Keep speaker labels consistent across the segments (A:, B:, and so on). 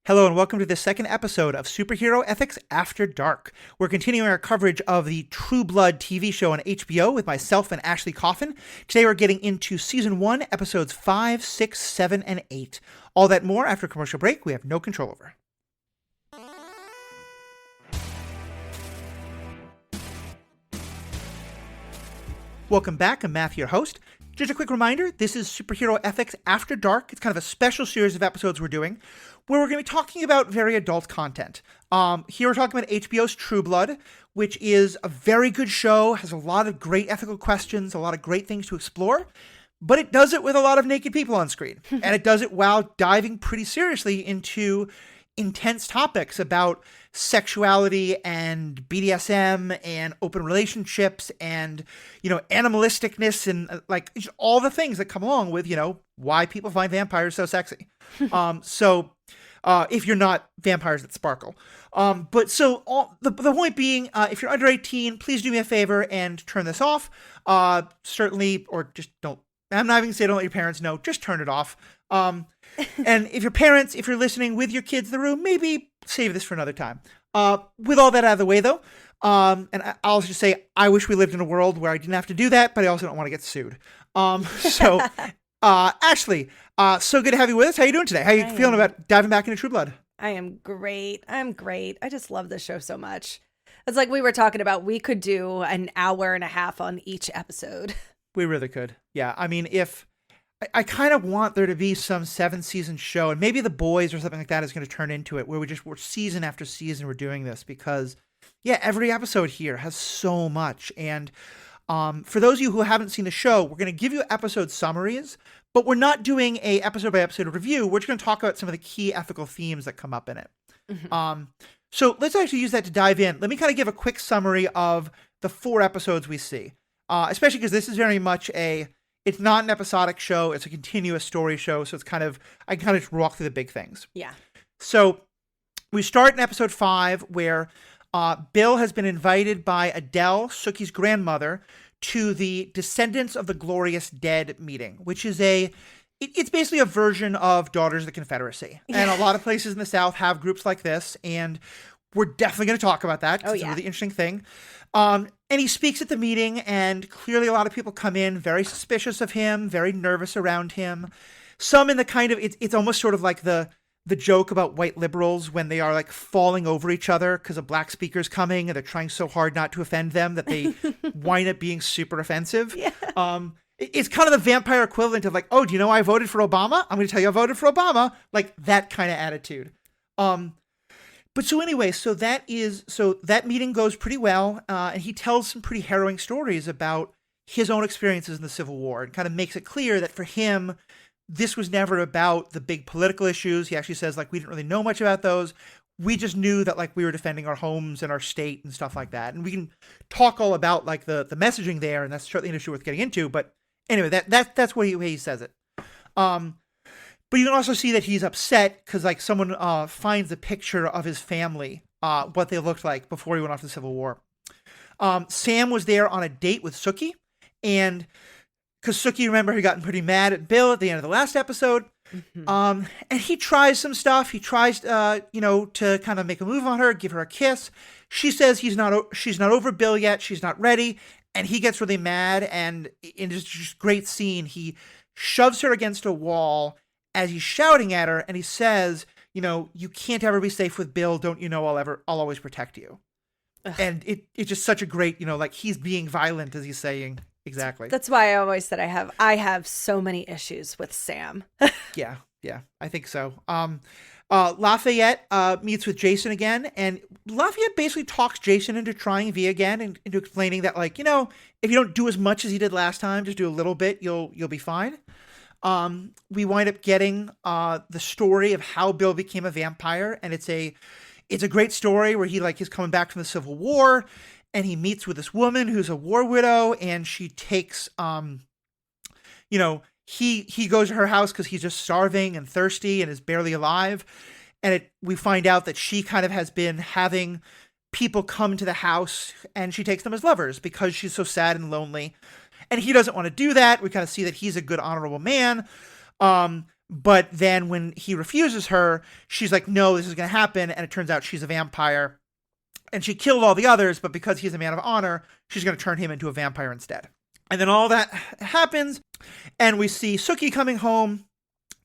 A: Hello and welcome to the second episode of Superhero Ethics After Dark. We're continuing our coverage of the True Blood TV show on HBO with myself and Ashley Coffin. Today we're getting into Season 1, Episodes 5, 6, 7, and 8. All that more after a commercial break we have no control over. Welcome back. I'm Matthew, your host. Just a quick reminder, this is Superhero Ethics After Dark. It's kind of a special series of episodes we're doing where we're going to be talking about very adult content. Here we're talking about HBO's True Blood, which is a very good show, has a lot of great ethical questions, a lot of great things to explore, but it does it with a lot of naked people on screen. And it does it while diving pretty seriously into intense topics about sexuality and BDSM and open relationships and, animalisticness and like all the things that come along with, why people find vampires so sexy. If you're not vampires that sparkle. The point being, if you're under 18, please do me a favor and turn this off. Certainly, or just don't. I'm not even going to say don't let your parents know. Just turn it off. And if you're listening with your kids in the room, maybe save this for another time. With all that out of the way, though, and I'll just say, I wish we lived in a world where I didn't have to do that, but I also don't want to get sued. Ashley, so good to have you with us. How you doing today? How you feeling about diving back into True Blood?
B: I am great. I'm great. I just love this show so much. It's like we were talking about, we could do an hour and a half on each episode.
A: We really could. Yeah. I mean, I kind of want there to be some 7-season show, and maybe The Boys or something like that is going to turn into it, where we're season after season we're doing this, because every episode here has so much. And for those of you who haven't seen the show, we're going to give you episode summaries, but we're not doing a episode by episode review. We're just going to talk about some of the key ethical themes that come up in it. Mm-hmm. So let's actually use that to dive in. Let me kind of give a quick summary of the 4 episodes we see, especially because this is very much it's not an episodic show. It's a continuous story show. So I can kind of just walk through the big things.
B: Yeah.
A: So we start in episode 5 where Bill has been invited by Adele, Sookie's grandmother, to the Descendants of the Glorious Dead meeting, which is it's basically a version of Daughters of the Confederacy. Yeah. And a lot of places in the South have groups like this, and we're definitely going to talk about that. It's a really interesting thing. And he speaks at the meeting, and clearly a lot of people come in very suspicious of him, very nervous around him. Some in the kind of, it's almost sort of like the joke about white liberals when they are like falling over each other because a black speaker's coming and they're trying so hard not to offend them that they wind up being super offensive. Yeah. It's kind of the vampire equivalent of like, oh, do you know I voted for Obama? I'm going to tell you I voted for Obama. Like that kind of attitude. But so anyway, so that meeting goes pretty well. And he tells some pretty harrowing stories about his own experiences in the Civil War and kind of makes it clear that for him, this was never about the big political issues. He actually says, like, we didn't really know much about those. We just knew that, like, we were defending our homes and our state and stuff like that. And we can talk all about, like, the messaging there, and that's certainly an issue worth getting into. But anyway, that's what he says it. But you can also see that he's upset because, like, someone finds a picture of his family, what they looked like before he went off to the Civil War. Sam was there on a date with Sookie, and because Sookie, remember, had gotten pretty mad at Bill at the end of the last episode. Mm-hmm. And he tries some stuff. He tries, to kind of make a move on her, give her a kiss. She says she's not over Bill yet. She's not ready. And he gets really mad. And in this just great scene, he shoves her against a wall as he's shouting at her. And he says, you can't ever be safe with Bill. Don't you know I'll always protect you. Ugh. And it's just such a great, like he's being violent as he's saying. Exactly.
B: That's why I always said I have so many issues with Sam.
A: Yeah, I think so. Lafayette meets with Jason again, and Lafayette basically talks Jason into trying V again and into explaining that, like, if you don't do as much as he did last time, just do a little bit, you'll be fine. We wind up getting the story of how Bill became a vampire, and it's a great story where he's coming back from the Civil War. And he meets with this woman who's a war widow, and she takes, he goes to her house because he's just starving and thirsty and is barely alive. And we find out that she kind of has been having people come to the house, and she takes them as lovers because she's so sad and lonely. And he doesn't want to do that. We kind of see that he's a good, honorable man. But then when he refuses her, she's like, no, this is going to happen. And it turns out she's a vampire. And she killed all the others, but because he's a man of honor, she's going to turn him into a vampire instead. And then all that happens, and we see Sookie coming home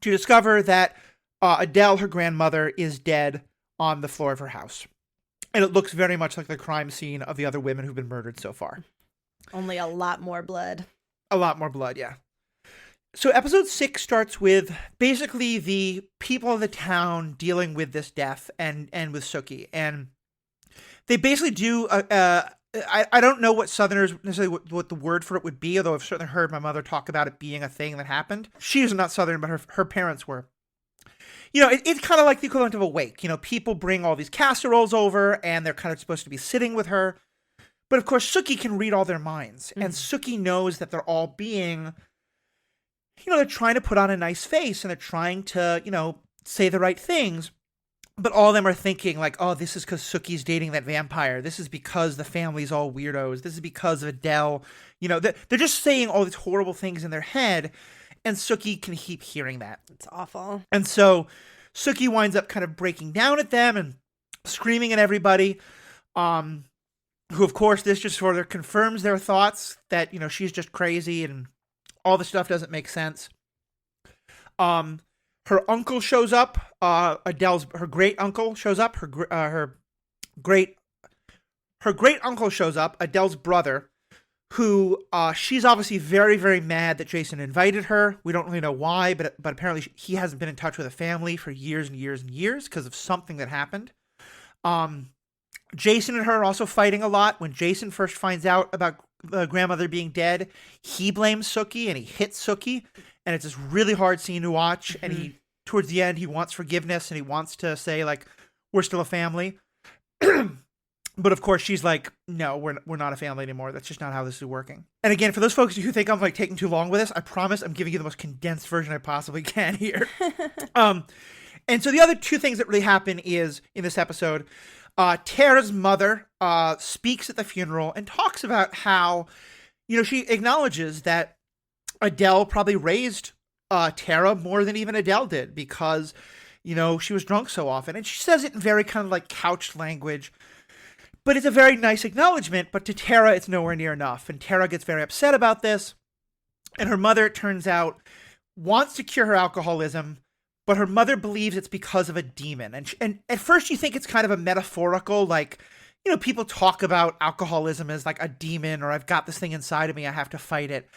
A: to discover that Adele, her grandmother, is dead on the floor of her house. And it looks very much like the crime scene of the other women who've been murdered so far.
B: Only a lot more blood.
A: A lot more blood, yeah. So episode 6 starts with basically the people of the town dealing with this death and with Sookie. And they basically do, I don't know what Southerners, necessarily what the word for it would be, although I've certainly heard my mother talk about it being a thing that happened. She is not Southern, but her parents were. It's kind of like the equivalent of a wake. People bring all these casseroles over, and they're kind of supposed to be sitting with her. But of course, Sookie can read all their minds. Mm-hmm. And Sookie knows that they're all being, they're trying to put on a nice face, and they're trying to, say the right things. But all of them are thinking like, oh, this is because Sookie's dating that vampire. This is because the family's all weirdos. This is because of Adele. They're just saying all these horrible things in their head. And Sookie can keep hearing that.
B: It's awful.
A: And so Sookie winds up kind of breaking down at them and screaming at everybody. Who, of course, this just sort of confirms their thoughts that, she's just crazy and all the stuff doesn't make sense. Her uncle shows up. Her great uncle shows up. Her great uncle shows up. Adele's brother, who she's obviously very, very mad that Jason invited her. We don't really know why, but apparently he hasn't been in touch with the family for years and years and years because of something that happened. Jason and her are also fighting a lot. When Jason first finds out about the grandmother being dead, he blames Sookie and he hits Sookie. And it's this really hard scene to watch. Mm-hmm. And towards the end, he wants forgiveness and he wants to say, like, we're still a family. But of course, she's like, no, we're not a family anymore. That's just not how this is working. And again, for those folks who think I'm like taking too long with this, I promise I'm giving you the most condensed version I possibly can here. And so the other two things that really happen is in this episode, Tara's mother speaks at the funeral and talks about how, she acknowledges that Adele probably raised Tara more than even Adele did because, she was drunk so often. And she says it in very kind of like couched language. But it's a very nice acknowledgement, but to Tara, it's nowhere near enough. And Tara gets very upset about this. And her mother, it turns out, wants to cure her alcoholism, but her mother believes it's because of a demon. And at first you think it's kind of a metaphorical, like, people talk about alcoholism as like a demon, or I've got this thing inside of me, I have to fight it.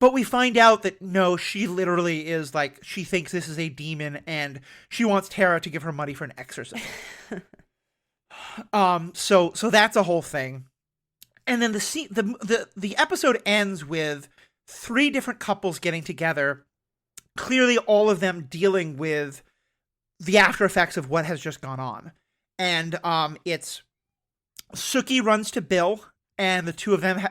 A: But we find out that no, she literally is like, she thinks this is a demon, and she wants Tara to give her money for an exorcism. So that's a whole thing. And then the episode ends with 3 different couples getting together, clearly all of them dealing with the after effects of what has just gone on. And it's Sookie runs to Bill, and the two of them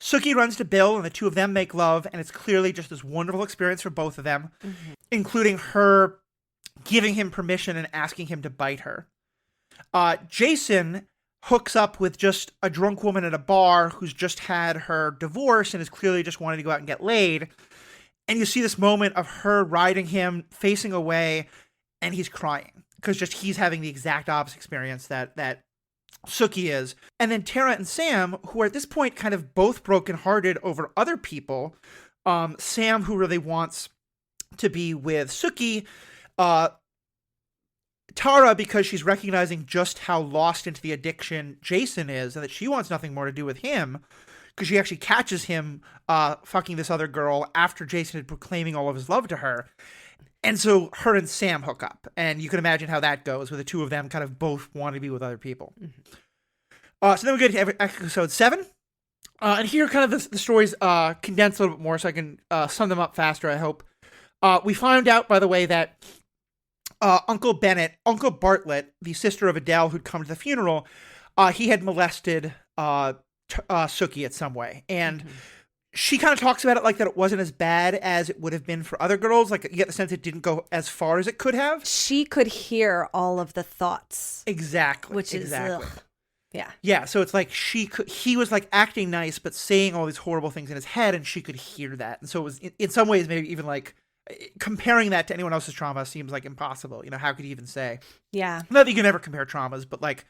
A: Sookie runs to Bill, and the two of them make love, and it's clearly just this wonderful experience for both of them, mm-hmm. including her giving him permission and asking him to bite her. Jason hooks up with just a drunk woman at a bar who's just had her divorce and is clearly just wanting to go out and get laid. And you see this moment of her riding him, facing away, and he's crying because just he's having the exact opposite experience that Sookie is. And then Tara and Sam, who are at this point kind of both brokenhearted over other people. Sam, who really wants to be with Sookie, Tara, because she's recognizing just how lost into the addiction Jason is and that she wants nothing more to do with him because she actually catches him fucking this other girl after Jason had proclaiming all of his love to her. And so her and Sam hook up. And you can imagine how that goes with the two of them kind of both want to be with other people. Mm-hmm. So then we get to episode 7. And here kind of the stories condensed a little bit more so I can sum them up faster, I hope. We found out, by the way, that Uncle Bartlett, the sister of Adele who'd come to the funeral, he had molested Sookie in some way. And mm-hmm. she kind of talks about it like that it wasn't as bad as it would have been for other girls. Like you get the sense it didn't go as far as it could have.
B: She could hear all of the thoughts.
A: Exactly.
B: Which is, ugh. Yeah.
A: Yeah, so it's like he was like acting nice, but saying all these horrible things in his head, and she could hear that. And so it was in some ways maybe even like comparing that to anyone else's trauma seems like impossible. You know, how could you even say?
B: Yeah.
A: Not that you can ever compare traumas, but like,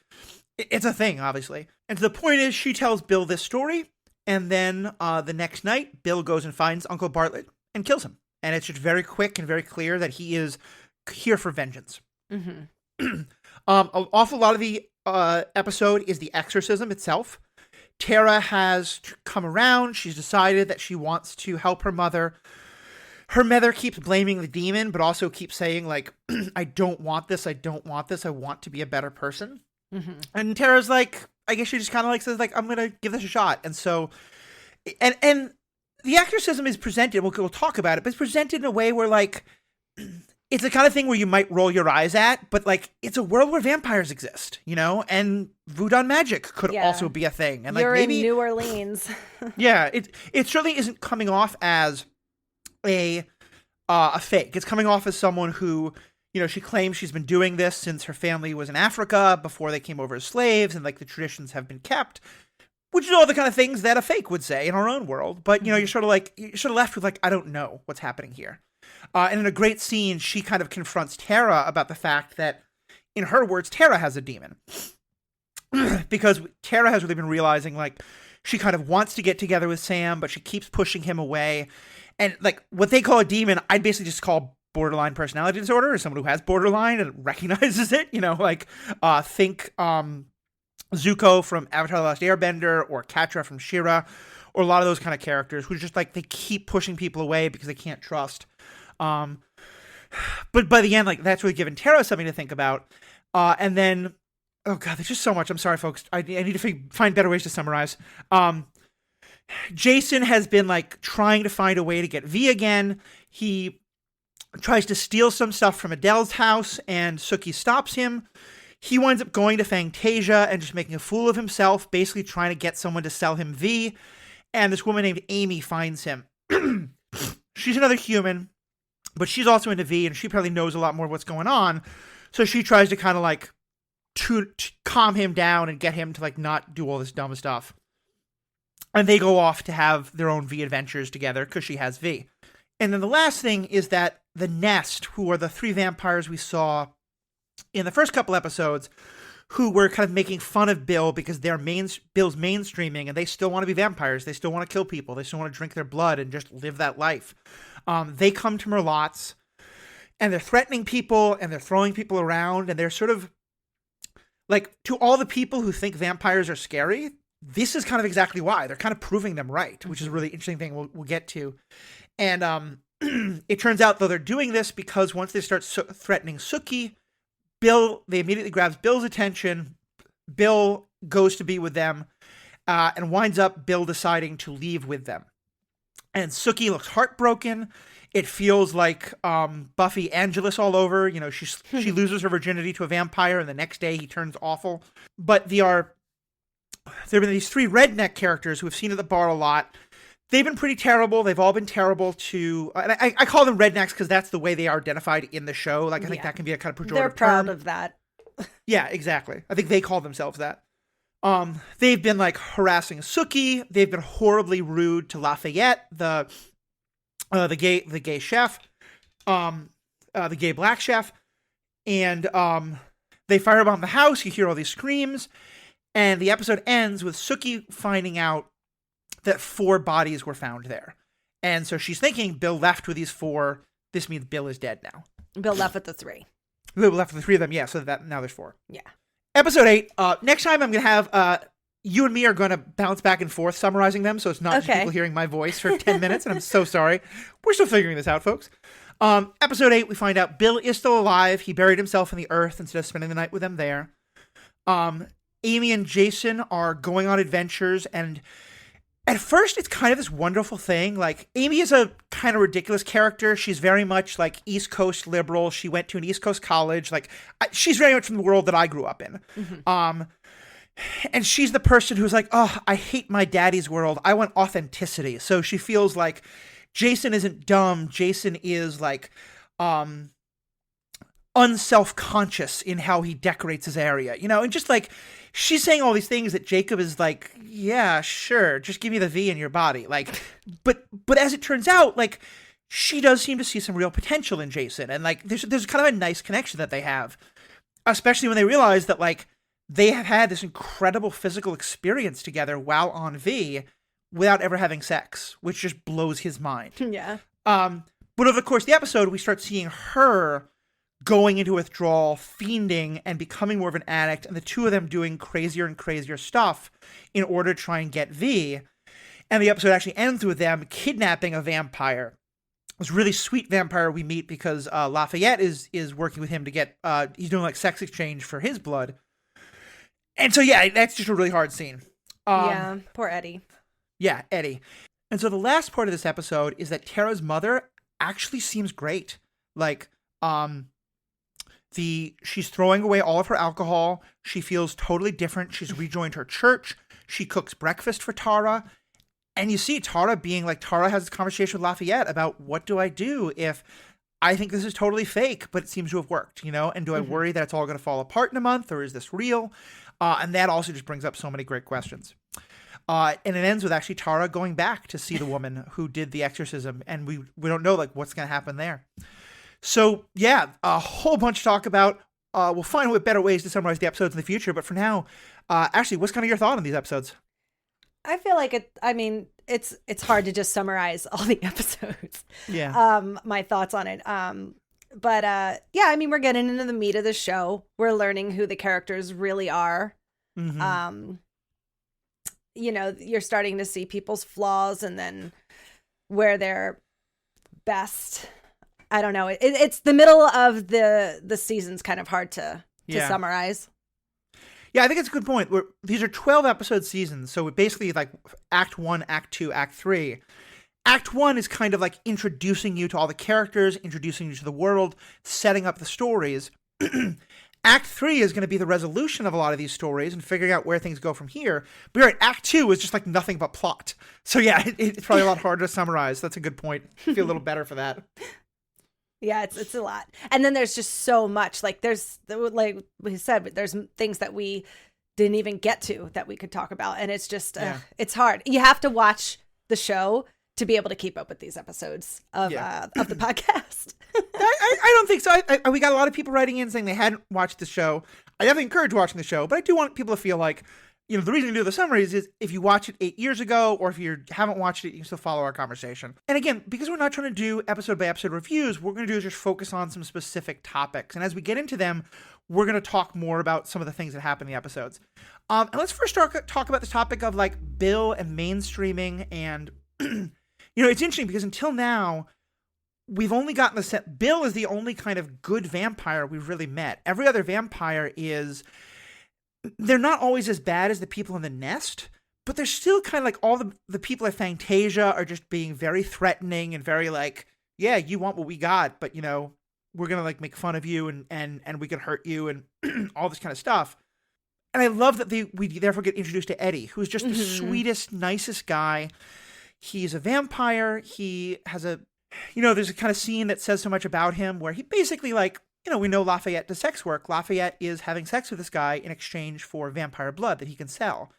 A: it's a thing, obviously. And the point is, she tells Bill this story, and then the next night, Bill goes and finds Uncle Bartlett and kills him. And it's just very quick and very clear that he is here for vengeance.
B: Mm-hmm.
A: An awful lot of the episode is the exorcism itself. Tara has come around. She's decided that she wants to help her mother. Her mother keeps blaming the demon, but also keeps saying, like, I don't want this. I don't want this. I want to be a better person.
B: Mm-hmm.
A: And Tara's like, I guess she just kind of like says, like, I'm going to give this a shot. And so, and the exorcism is presented, we'll talk about it, but it's presented in a way where, like, it's the kind of thing where you might roll your eyes at, but, like, it's a world where vampires exist, you know, and voodoo magic could also be a thing. And, like,
B: you're
A: maybe
B: in New Orleans.
A: yeah, it certainly isn't coming off as a fake. It's coming off as someone who, you know, she claims she's been doing this since her family was in Africa before they came over as slaves, and, like, the traditions have been kept, which is all the kind of things that a fake would say in our own world. But, you know, you're sort of left with, like, I don't know what's happening here. And in a great scene, she kind of confronts Tara about the fact that, in her words, Tara has a demon. Because Tara has really been realizing, like, she kind of wants to get together with Sam, but she keeps pushing him away. And, like, what they call a demon, I'd basically just call borderline personality disorder, or someone who has borderline and recognizes it, you know, like, think Zuko from Avatar: The Last Airbender, or Catra from She-Ra, or a lot of those kind of characters who just, like, they keep pushing people away because they can't trust. But by the end, like, that's really given Tara something to think about. And then, oh god, there's just so much. I'm sorry, folks. I need to find better ways to summarize. Jason has been, like, trying to find a way to get V again. He tries to steal some stuff from Adele's house, and Sookie stops him. He winds up going to Fangtasia and just making a fool of himself, basically trying to get someone to sell him V. And this woman named Amy finds him. She's another human, but she's also into V, and she probably knows a lot more of what's going on. So she tries to kind of, like, to calm him down and get him to, like, not do all this dumb stuff. And they go off to have their own V adventures together because she has V. And then the last thing is that the Nest, who are the 3 vampires we saw in the first couple episodes, who were kind of making fun of Bill because they're Bill's mainstreaming, and they still want to be vampires. They still want to kill people. They still want to drink their blood and just live that life. They come to Merlotte's, and they're threatening people, and they're throwing people around, and they're sort of, like, to all the people who think vampires are scary, this is kind of exactly why. They're kind of proving them right, which is a really interesting thing we'll get to. And it turns out, though, they're doing this because once they start threatening Sookie, they immediately grabs Bill's attention. Bill goes to be with them, and winds up Bill deciding to leave with them. And Sookie looks heartbroken. It feels like Buffy Angelus all over. You know, she loses her virginity to a vampire, and the next day he turns awful. But there have been these 3 redneck characters who have seen at the bar a lot. They've been pretty terrible. They've all been terrible to... And I call them rednecks because that's the way they are identified in the show. Like, I think that can be a kind of pejorative term.
B: They're proud of that.
A: Yeah, exactly. I think they call themselves that. They've been, like, harassing Sookie. They've been horribly rude to Lafayette, the gay chef, the gay black chef. And they firebomb the house. You hear all these screams. And the episode ends with Sookie finding out that 4 bodies were found there. And so she's thinking Bill left with these 4. This means Bill is dead now.
B: Bill left with the 3.
A: Bill left with the 3 of them, yeah, so that now there's 4.
B: Yeah.
A: Episode 8. Next time I'm going to have, you and me are going to bounce back and forth summarizing them, so it's not just people hearing my voice for 10 minutes, and I'm so sorry. We're still figuring this out, folks. Episode 8, we find out Bill is still alive. He buried himself in the earth instead of spending the night with them there. Amy and Jason are going on adventures, and at first it's kind of this wonderful thing. Like, Amy is a kind of ridiculous character. She's very much, like, East Coast liberal. She went to an East Coast college. Like, she's very much from the world that I grew up in. Mm-hmm. And she's the person who's like, oh, I hate my daddy's world. I want authenticity. So she feels like Jason isn't dumb. Jason is, like, unself-conscious in how he decorates his area, you know, and just, like, she's saying all these things that Jacob is like, yeah, sure, just give me the V in your body. Like, but as it turns out, like, she does seem to see some real potential in Jason. And like, there's kind of a nice connection that they have, especially when they realize that like they have had this incredible physical experience together while on V without ever having sex, which just blows his mind.
B: Yeah.
A: But over the course of the episode, we start seeing her going into withdrawal, fiending, and becoming more of an addict, and the two of them doing crazier and crazier stuff in order to try and get V. And the episode actually ends with them kidnapping a vampire. This really sweet vampire we meet because Lafayette is working with him to get, he's doing like sex exchange for his blood. And so, yeah, that's just a really hard scene.
B: Yeah, poor Eddie.
A: Yeah, Eddie. And so the last part of this episode is that Tara's mother actually seems great. Like, she's throwing away all of her alcohol. She feels totally different. She's rejoined her church. She cooks breakfast for Tara. And you see Tara has this conversation with Lafayette about, what do I do if I think this is totally fake, but it seems to have worked, you know? And do I worry that it's all going to fall apart in a month, or is this real? And that also just brings up so many great questions. And it ends with actually Tara going back to see the woman who did the exorcism. And we don't know like what's going to happen there. So yeah, a whole bunch to talk about. We'll find better ways to summarize the episodes in the future. But for now, Ashley, what's kind of your thought on these episodes?
B: I feel like it's hard to just summarize all the episodes.
A: Yeah.
B: My thoughts on it. But yeah, I mean, we're getting into the meat of the show. We're learning who the characters really are.
A: Mm-hmm.
B: You know, you're starting to see people's flaws and then where they're best. I don't know. It's the middle of the season's kind of hard to summarize.
A: Yeah, I think it's a good point. These are 12 episode seasons, so basically like Act 1, Act 2, Act 3. Act 1 is kind of like introducing you to all the characters, introducing you to the world, setting up the stories. Act 3 is going to be the resolution of a lot of these stories and figuring out where things go from here. But you're right, Act 2 is just like nothing but plot. So yeah, it's probably a lot harder to summarize. That's a good point. I feel a little better for that.
B: Yeah, it's a lot. And then there's just so much. Like like we said, there's things that we didn't even get to that we could talk about. And it's just, it's hard. You have to watch the show to be able to keep up with these episodes of the podcast.
A: I don't think so. We got a lot of people writing in saying they hadn't watched the show. I definitely encourage watching the show, but I do want people to feel like, you know, the reason to do the summaries is if you watch it 8 years ago, or if you haven't watched it, you can still follow our conversation. And again, because we're not trying to do episode by episode reviews, what we're going to do is just focus on some specific topics. And as we get into them, we're going to talk more about some of the things that happen in the episodes. And let's first talk about the topic of like Bill and mainstreaming. And, you know, it's interesting because until now, we've only gotten the sense Bill is the only kind of good vampire we've really met. Every other vampire is, they're not always as bad as the people in the nest, but they're still kind of like all the people at Fantasia are just being very threatening and very like, yeah, you want what we got, but you know, we're going to like make fun of you and we can hurt you and all this kind of stuff. And I love that we therefore get introduced to Eddie, who's just the sweetest, nicest guy. He's a vampire. He has there's a kind of scene that says so much about him where he basically like, you know, we know Lafayette does sex work. Lafayette is having sex with this guy in exchange for vampire blood that he can sell.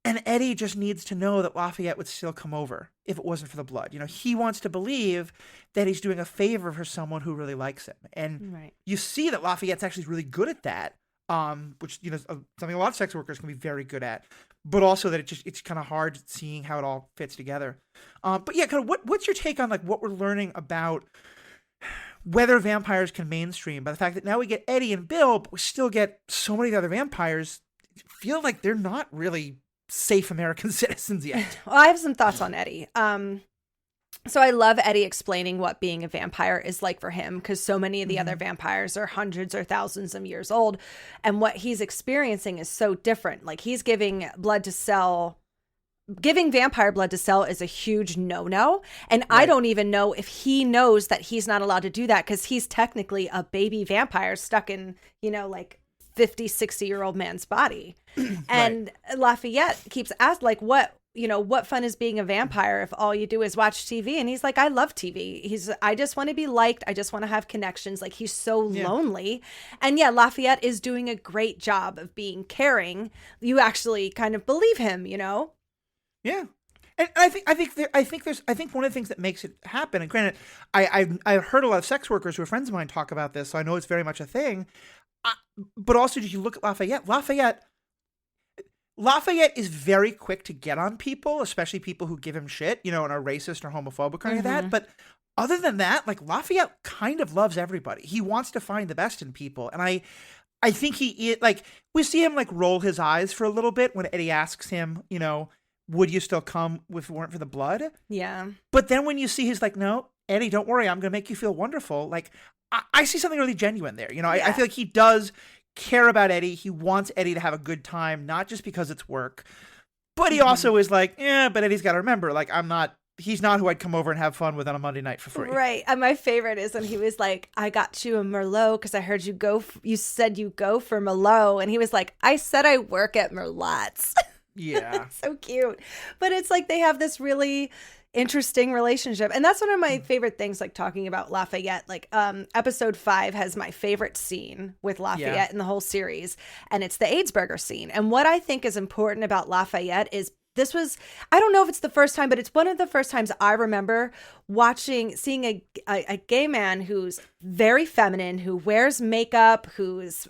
A: And Eddie just needs to know that Lafayette would still come over if it wasn't for the blood. You know, he wants to believe that he's doing a favor for someone who really likes him. And you see that Lafayette's actually really good at that, which, you know, something a lot of sex workers can be very good at. But also that it's kind of hard seeing how it all fits together. But yeah, kind of what's your take on like what we're learning about whether vampires can mainstream by the fact that now we get Eddie and Bill, but we still get so many of the other vampires feel like they're not really safe American citizens yet.
B: Well, I have some thoughts on Eddie. So I love Eddie explaining what being a vampire is like for him, because so many of the other vampires are hundreds or thousands of years old. And what he's experiencing is so different. Like he's giving blood to sell. Giving vampire blood to sell is a huge no-no. And I don't even know if he knows that he's not allowed to do that, because he's technically a baby vampire stuck in, you know, like 50, 60-year-old man's body. And Lafayette keeps asking, like, what fun is being a vampire if all you do is watch TV? And he's like, I love TV. I just want to be liked. I just want to have connections. Like, he's so lonely. And yeah, Lafayette is doing a great job of being caring. You actually kind of believe him, you know?
A: Yeah. And I think one of the things that makes it happen, and granted, I've heard a lot of sex workers who are friends of mine talk about this, so I know it's very much a thing. But also, just you look at Lafayette. Lafayette is very quick to get on people, especially people who give him shit, and are racist or homophobic or any of that. But other than that, like, Lafayette kind of loves everybody. He wants to find the best in people, and I think we see him like roll his eyes for a little bit when Eddie asks him, would you still come if it weren't for the blood?
B: Yeah.
A: But then when you see he's like, no, Eddie, don't worry, I'm going to make you feel wonderful. Like, I see something really genuine there. I feel like he does care about Eddie. He wants Eddie to have a good time, not just because it's work. But he also is like, but Eddie's got to remember, like, he's not who I'd come over and have fun with on a Monday night for free.
B: Right. And my favorite is when he was like, I got you a Merlot because I heard you said you go for Merlot. And he was like, I said I work at Merlot's.
A: Yeah.
B: So cute. But it's like they have this really interesting relationship. And that's one of my favorite things, like talking about Lafayette. Like episode 5 has my favorite scene with Lafayette in the whole series. And it's the AIDS burger scene. And what I think is important about Lafayette is I don't know if it's the first time, but it's one of the first times I remember seeing a gay man who's very feminine, who wears makeup, who's,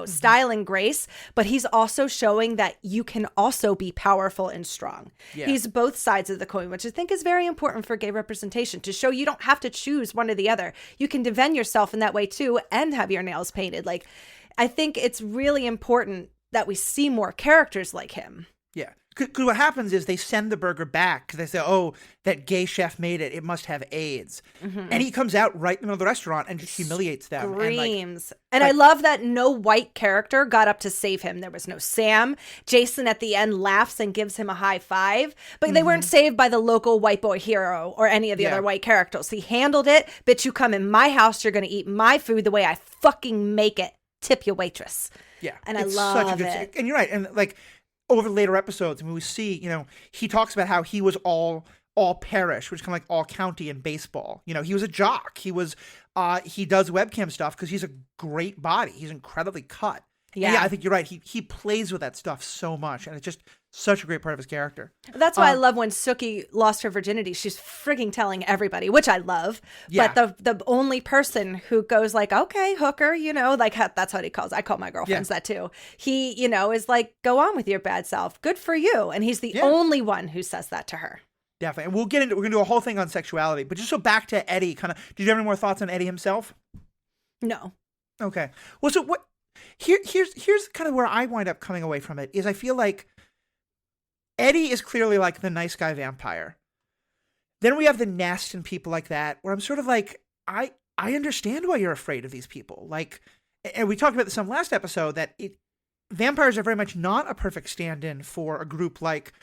B: style and grace, but he's also showing that you can also be powerful and strong. Yeah. He's both sides of the coin, which I think is very important for gay representation, to show you don't have to choose one or the other. You can defend yourself in that way too and have your nails painted. Like, I think it's really important that we see more characters like him.
A: Yeah. Because what happens is they send the burger back because they say, oh, that gay chef made it. It must have AIDS. Mm-hmm. And he comes out right in the middle of the restaurant and just humiliates them.
B: Screams. And I love that no white character got up to save him. There was no Sam. Jason at the end laughs and gives him a high five. But they weren't saved by the local white boy hero or any of the other white characters. He handled it. Bitch, you come in my house, you're going to eat my food the way I fucking make it. Tip your waitress.
A: Yeah.
B: And I love it.
A: And you're right. And like, over later episodes, when we see, he talks about how he was all parish, which is kind of like all county in baseball. He was a jock. He was, he does webcam stuff because he's a great body. He's incredibly cut. Yeah. I think you're right. He plays with that stuff so much, and it's just such a great part of his character.
B: That's why I love when Sookie lost her virginity. She's frigging telling everybody, which I love. Yeah. But the only person who goes like, okay, hooker, like that's what he calls. I call my girlfriends that too. He, is like, go on with your bad self. Good for you. And he's the only one who says that to her.
A: Definitely. And we're going to do a whole thing on sexuality. But just so back to Eddie, did you have any more thoughts on Eddie himself?
B: No.
A: Okay. Well, so what? Here's kind of where I wind up coming away from it is I feel like Eddie is clearly like the nice guy vampire. Then we have the nest and people like that, where I'm sort of like, I understand why you're afraid of these people. Like, and we talked about this on last episode, that vampires are very much not a perfect stand-in for a group like,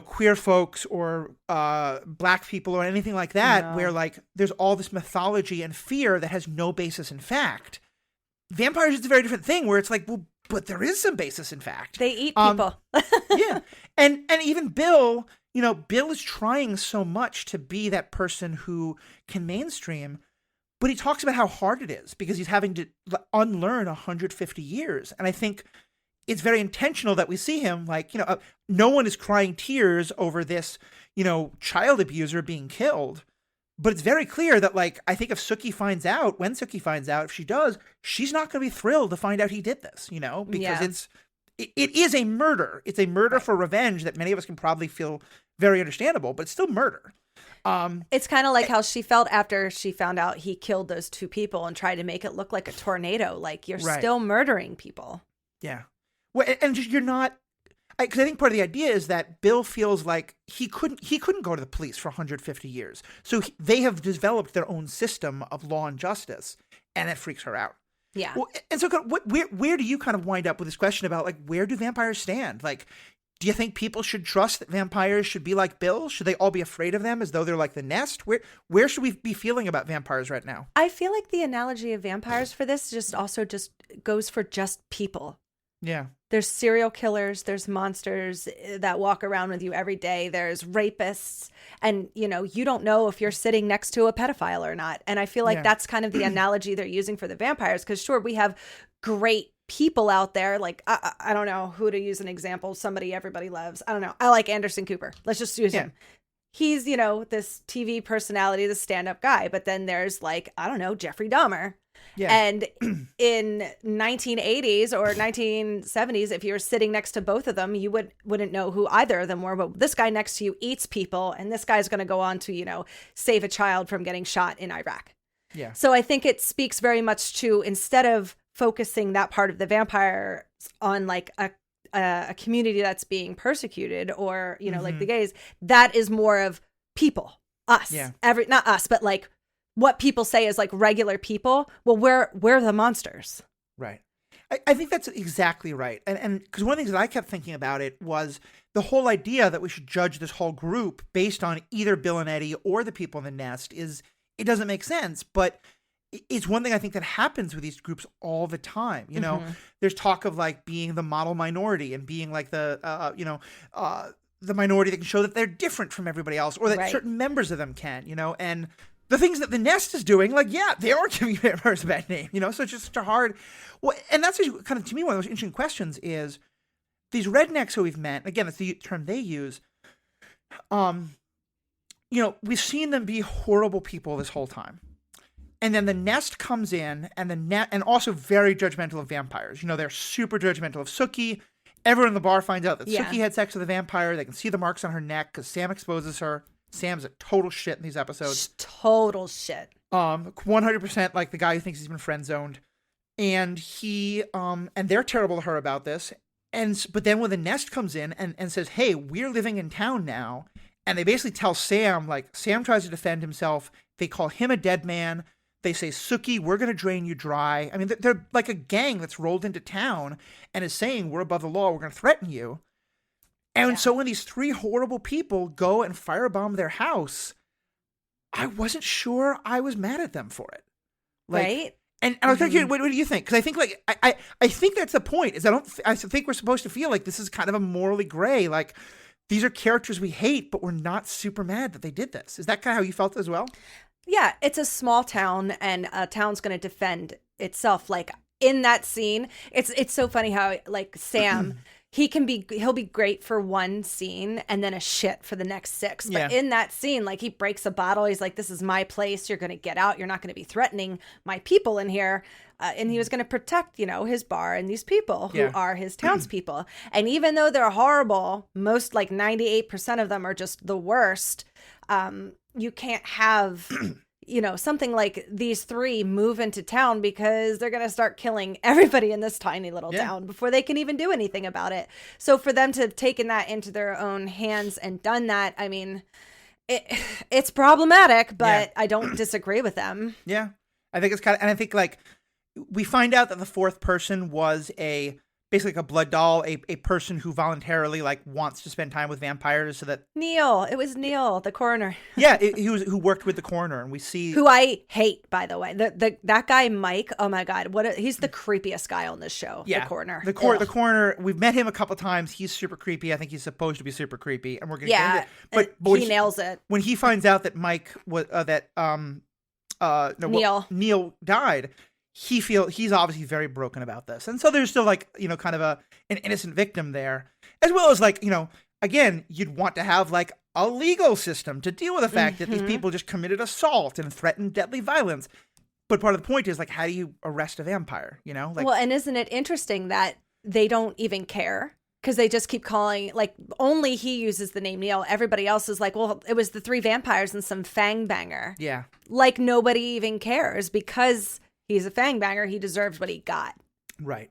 A: queer folks or black people or anything like that, where like there's all this mythology and fear that has no basis in fact. Vampires is a very different thing, where it's like, well, but there is some basis in fact.
B: They eat people.
A: Yeah. And even Bill, Bill is trying so much to be that person who can mainstream, but he talks about how hard it is because he's having to unlearn 150 years. And I think it's very intentional that we see him like, no one is crying tears over this, child abuser being killed. But it's very clear that, like, I think when Sookie finds out, if she does, she's not going to be thrilled to find out he did this, because it is a murder. It's a murder for revenge that many of us can probably feel very understandable, but it's still murder.
B: It's kind of like how she felt after she found out he killed those 2 people and tried to make it look like a tornado. Like, you're still murdering people.
A: Yeah. Well, and just, you're not. Because I think part of the idea is that Bill feels like he couldn't go to the police for 150 years. So they have developed their own system of law and justice, and it freaks her out.
B: Yeah.
A: Well, and so where do you kind of wind up with this question about, like, where do vampires stand? Like, do you think people should trust that vampires should be like Bill? Should they all be afraid of them as though they're like the nest? Where should we be feeling about vampires right now?
B: I feel like the analogy of vampires for this just goes for just people.
A: Yeah.
B: There's serial killers, there's monsters that walk around with you every day, there's rapists, and you don't know if you're sitting next to a pedophile or not. And I feel like that's kind of the analogy they're using for the vampires, because sure, we have great people out there. Like, I don't know who to use an example. Somebody everybody loves. I don't know. I like Anderson Cooper. Let's just use him. He's, you know, this TV personality, this stand-up guy. But then there's like, I don't know, Jeffrey Dahmer. Yeah. And in 1980s or 1970s, if you were sitting next to both of them, you wouldn't know who either of them were. But this guy next to you eats people, and this guy's going to go on to, you know, save a child from getting shot in Iraq.
A: Yeah.
B: So I think it speaks very much to, instead of focusing that part of the vampires on like a community that's being persecuted, or, you know, like the gays, that is more of people, us, not us, but like what people say is like regular people. Well, we're the monsters.
A: Right. I think that's exactly right. And because one of the things that I kept thinking about it was the whole idea that we should judge this whole group based on either Bill and Eddie or the people in the nest it doesn't make sense. But it's one thing I think that happens with these groups all the time. You know, there's talk of like being the model minority and being like the minority that can show that they're different from everybody else, or that certain members of them can, you know, and the things that the nest is doing, like, they are giving vampires a bad name, you know? So it's just such a hard... Well, and that's actually kind of, to me, one of the most interesting questions is these rednecks who we've met, again, it's the term they use, you know, we've seen them be horrible people this whole time. And then the nest comes in, and also very judgmental of vampires. You know, they're super judgmental of Sookie. Everyone in the bar finds out that Sookie had sex with a vampire. They can see the marks on her neck because Sam exposes her. Sam's a total shit in these episodes.
B: Total shit.
A: 100% like the guy who thinks he's been friend zoned. And and they're terrible to her about this. But then when the nest comes in and says, hey, we're living in town now. And they basically tell Sam, like, Sam tries to defend himself. They call him a dead man. They say, Sookie, we're going to drain you dry. I mean, they're like a gang that's rolled into town and is saying, we're above the law. We're going to threaten you. And so when these three horrible people go and firebomb their house, I wasn't sure I was mad at them for it. Like,
B: right?
A: And I was thinking, what do you think? Because I think like I think that's the point. Is I think we're supposed to feel like this is kind of a morally gray. Like, these are characters we hate, but we're not super mad that they did this. Is that kind of how you felt as well?
B: Yeah, it's a small town, and a town's going to defend itself. Like, in that scene, it's so funny how, like, Sam. He'll be great for one scene and then a shit for the next 6. But in that scene, like, he breaks a bottle. He's like, this is my place. You're going to get out. You're not going to be threatening my people in here. And he was going to protect, you know, his bar and these people who are his townspeople. And even though they're horrible, most, like 98% of them are just the worst. You can't have... you know, something like these three move into town because they're going to start killing everybody in this tiny little town before they can even do anything about it. So for them to have taken that into their own hands and done that, I mean, it's problematic, but I don't disagree with them. Yeah.
A: I think it's kind of, and I think like we find out that the fourth person was basically like a blood doll, a person who voluntarily like wants to spend time with vampires so that
B: it was Neil, the coroner.
A: who worked with the coroner, and we see
B: who I hate, by the way. That guy Mike, oh my god, he's the creepiest guy on this show. The coroner. The
A: coroner, we've met him a couple times. He's super creepy. I think he's supposed to be super creepy, and we're gonna get into it.
B: But he nails it.
A: When he finds out that Mike was Neil died, he's obviously very broken about this. And so there's still like, you know, kind of an innocent victim there, as well as like, you know, again, you'd want to have like a legal system to deal with the fact that these people just committed assault and threatened deadly violence. But part of the point is like, how do you arrest a vampire, you know? Like,
B: well, and isn't it interesting that they don't even care? Because they just keep calling, like, only he uses the name Neil. Everybody else is like, well, it was the 3 vampires and some fang banger. Yeah. Like, nobody even cares because he's a fang banger. He deserves what he got.
A: Right.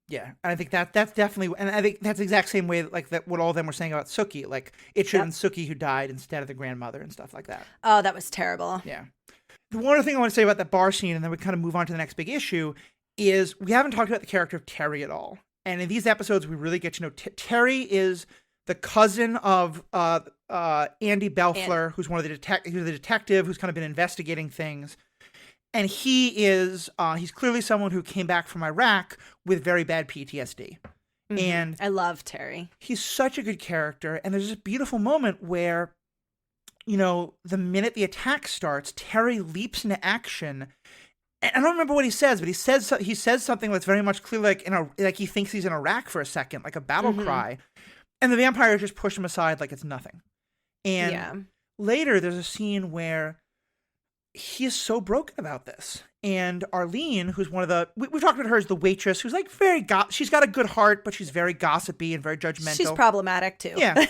A: Yeah. And I think that's definitely, and I think that's the exact same way, like, that what all of them were saying about Sookie. Like, it should have been Sookie who died instead of the grandmother and stuff like that.
B: Oh, that was terrible.
A: Yeah. The one other thing I want to say about that bar scene, and then we kind of move on to the next big issue, is we haven't talked about the character of Terry at all. And in these episodes, we really get to know Terry is the cousin of Andy Belfler, who's one of the detective who's kind of been investigating things. And he is he's clearly someone who came back from Iraq with very bad PTSD. Mm-hmm. And
B: I love Terry.
A: He's such a good character. And there's this beautiful moment where, you know, the minute the attack starts, Terry leaps into action I don't remember what he says, but he says something that's very much clear, like he thinks he's in Iraq for a second, like a battle cry, and the vampires just push him aside like it's nothing. And later, there's a scene where he is so broken about this, and Arlene, who's one of the we've talked about her as the waitress, who's like she's got a good heart, but she's very gossipy and very judgmental.
B: She's problematic too.
A: Yeah,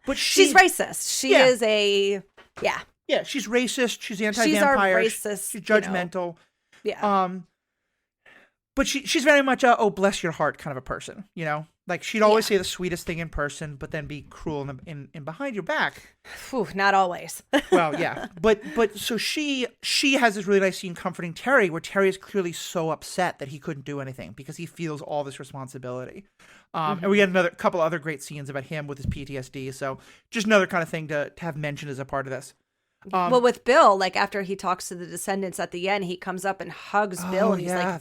A: but
B: she's racist. She is a
A: yeah, she's racist. She's anti-vampire.
B: She's our racist.
A: She's judgmental.
B: Yeah.
A: But she's very much a oh bless your heart kind of a person. Like she'd always say the sweetest thing in person, but then be cruel in behind your back.
B: Whew, not always.
A: Well, yeah, but so she has this really nice scene comforting Terry, where Terry is clearly so upset that he couldn't do anything because he feels all this responsibility. And we get another couple other great scenes about him with his PTSD. So just another kind of thing to have mentioned as a part of this.
B: Well, with Bill, like after he talks to the descendants at the end, he comes up and hugs Bill, and he's like,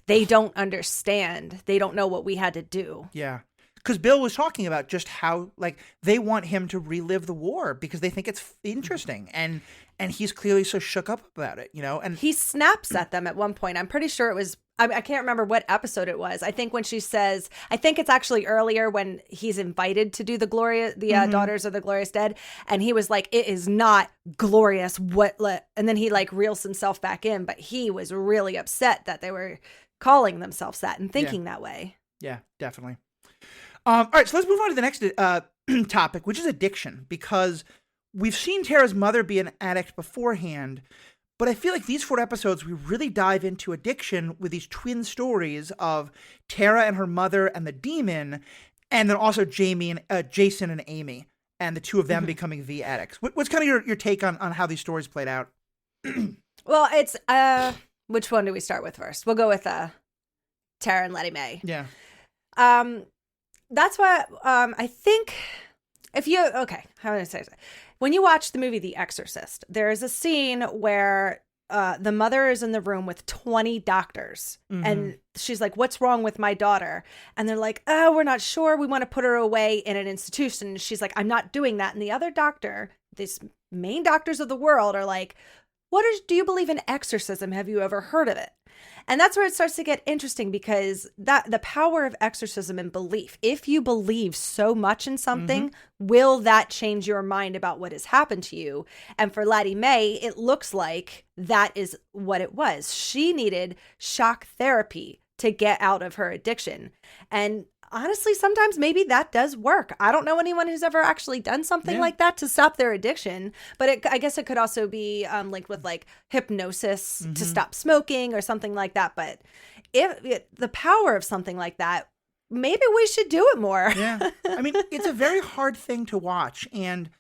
B: they don't understand. They don't know what we had to do.
A: Yeah. Because Bill was talking about just how, like, they want him to relive the war because they think it's interesting. And he's clearly so shook up about it, and
B: he snaps at them at one point. I'm pretty sure it was, I can't remember what episode it was. I think when she says, I think it's actually earlier when he's invited to do the Daughters of the Glorious Dead. And he was like, it is not glorious. And then he like reels himself back in, but he was really upset that they were calling themselves that and thinking that way.
A: Yeah, definitely. All right, so let's move on to the next topic, which is addiction, because we've seen Tara's mother be an addict beforehand, but I feel like these 4 episodes, we really dive into addiction with these twin stories of Tara and her mother and the demon, and then also Jason and Amy, and the two of them becoming V addicts. What's kind of your take on how these stories played out?
B: Well, it's, which one do we start with first? We'll go with Tara and Letty Mae.
A: Yeah.
B: That's why I think how do I say that? When you watch the movie The Exorcist, there is a scene where the mother is in the room with 20 doctors and she's like, what's wrong with my daughter? And they're like, oh, we're not sure. We want to put her away in an institution. And she's like, I'm not doing that. And the other doctor, these main doctors of the world are like, do you believe in exorcism? Have you ever heard of it? And that's where it starts to get interesting, because the power of exorcism and belief. If you believe so much in something, will that change your mind about what has happened to you? And for Letty Mae, it looks like that is what it was. She needed shock therapy to get out of her addiction. And honestly, sometimes maybe that does work. I don't know anyone who's ever actually done something like that to stop their addiction, but I guess it could also be linked with like hypnosis to stop smoking or something like that. But the power of something like that, maybe we should do it more.
A: Yeah. I mean, it's a very hard thing to watch. And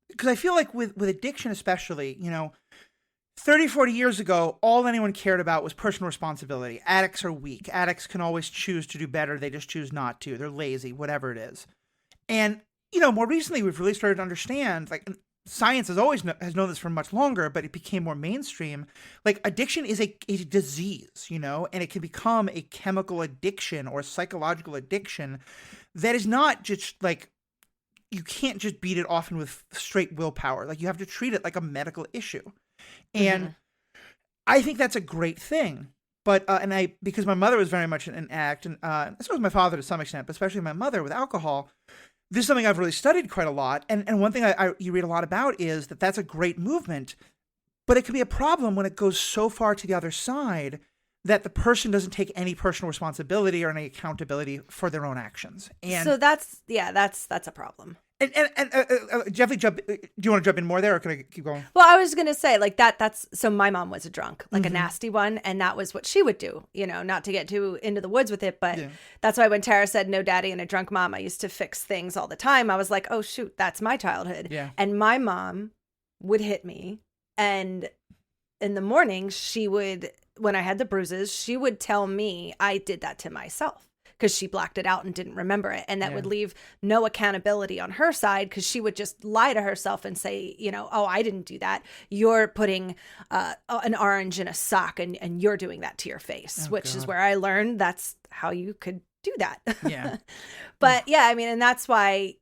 A: because I feel like with addiction, especially, 30, 40 years ago, all anyone cared about was personal responsibility. Addicts are weak. Addicts can always choose to do better. They just choose not to. They're lazy, whatever it is. And, more recently, we've really started to understand, like, science has known this for much longer, but it became more mainstream. Like, addiction is a disease, and it can become a chemical addiction or a psychological addiction that is not just, like, you can't just beat it often with straight willpower. Like, you have to treat it like a medical issue. And I think that's a great thing. But, because my mother was very much an addict, and so was my father to some extent, but especially my mother with alcohol, this is something I've really studied quite a lot. And one thing you read a lot about is that that's a great movement, but it can be a problem when it goes so far to the other side that the person doesn't take any personal responsibility or any accountability for their own actions. And
B: so that's a problem.
A: And definitely do you want to jump in more there, or can I keep going?
B: Well, I was going to say, like, so my mom was a drunk, like a nasty one, and that was what she would do, not to get too into the woods with it, but that's why when Tara said no daddy and a drunk mom, I used to fix things all the time. I was like, oh shoot, that's my childhood. Yeah. And my mom would hit me, and in the morning when I had the bruises, she would tell me I did that to myself, because she blacked it out and didn't remember it. And that would leave no accountability on her side, because she would just lie to herself and say, oh, I didn't do that. You're putting an orange in a sock and you're doing that to your face, which is where I learned that's how you could do that.
A: Yeah.
B: But yeah, I mean, and that's why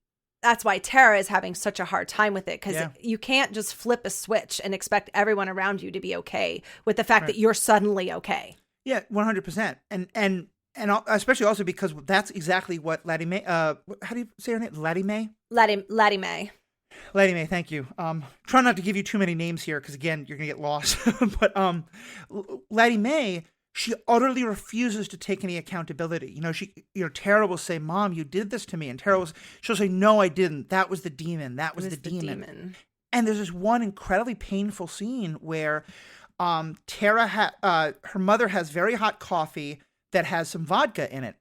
B: that's why Tara is having such a hard time with it, because
A: Yeah.
B: you can't just flip a switch and expect everyone around you to be okay with the fact
A: Right.
B: that you're suddenly okay.
A: Yeah, 100%. And especially also because that's exactly what Laddie Mae, how do you say her name? Laddie Mae?
B: Laddie Mae.
A: Laddie Mae, thank you. Try not to give you too many names here because again, you're gonna get lost. But Laddie Mae, she utterly refuses to take any accountability. Tara will say, "Mom, you did this to me," and she'll say, "No, I didn't. That was the demon. That was the demon." And there's this one incredibly painful scene where Tara, her mother has very hot coffee that has some vodka in it,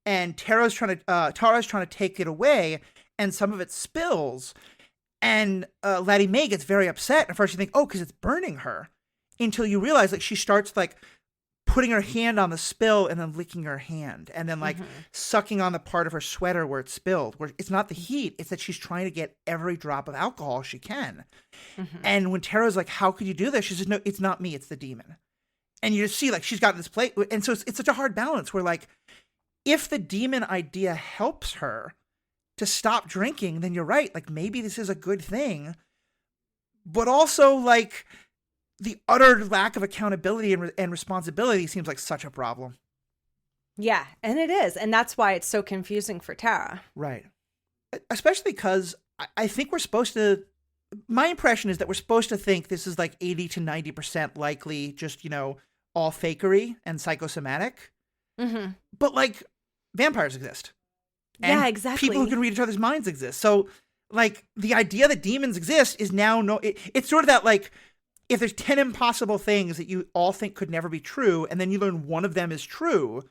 A: and Tara's trying to take it away, and some of it spills, and Laddie Mae gets very upset. And at first you think, oh, because it's burning her, until you realize like she starts like putting her hand on the spill and then licking her hand and then like sucking on the part of her sweater where it spilled, where it's not the heat, it's that she's trying to get every drop of alcohol she can. And when Tara's like, how could you do this? She says, no, it's not me, it's the demon. And you just see like she's got this plate. And so it's such a hard balance where like, if the demon idea helps her to stop drinking, then you're right. Like maybe this is a good thing, but also like, the utter lack of accountability and responsibility seems like such a problem.
B: Yeah, and it is. And that's why it's so confusing for Tara.
A: Right. Especially because I think we're supposed to, my impression is that we're supposed to think this is like 80 to 90% likely just, all fakery and psychosomatic. But like vampires exist. And
B: yeah, exactly.
A: people who can read each other's minds exist. So like the idea that demons exist is now, it's sort of that like, if there's 10 impossible things that you all think could never be true, and then you learn one of them is true,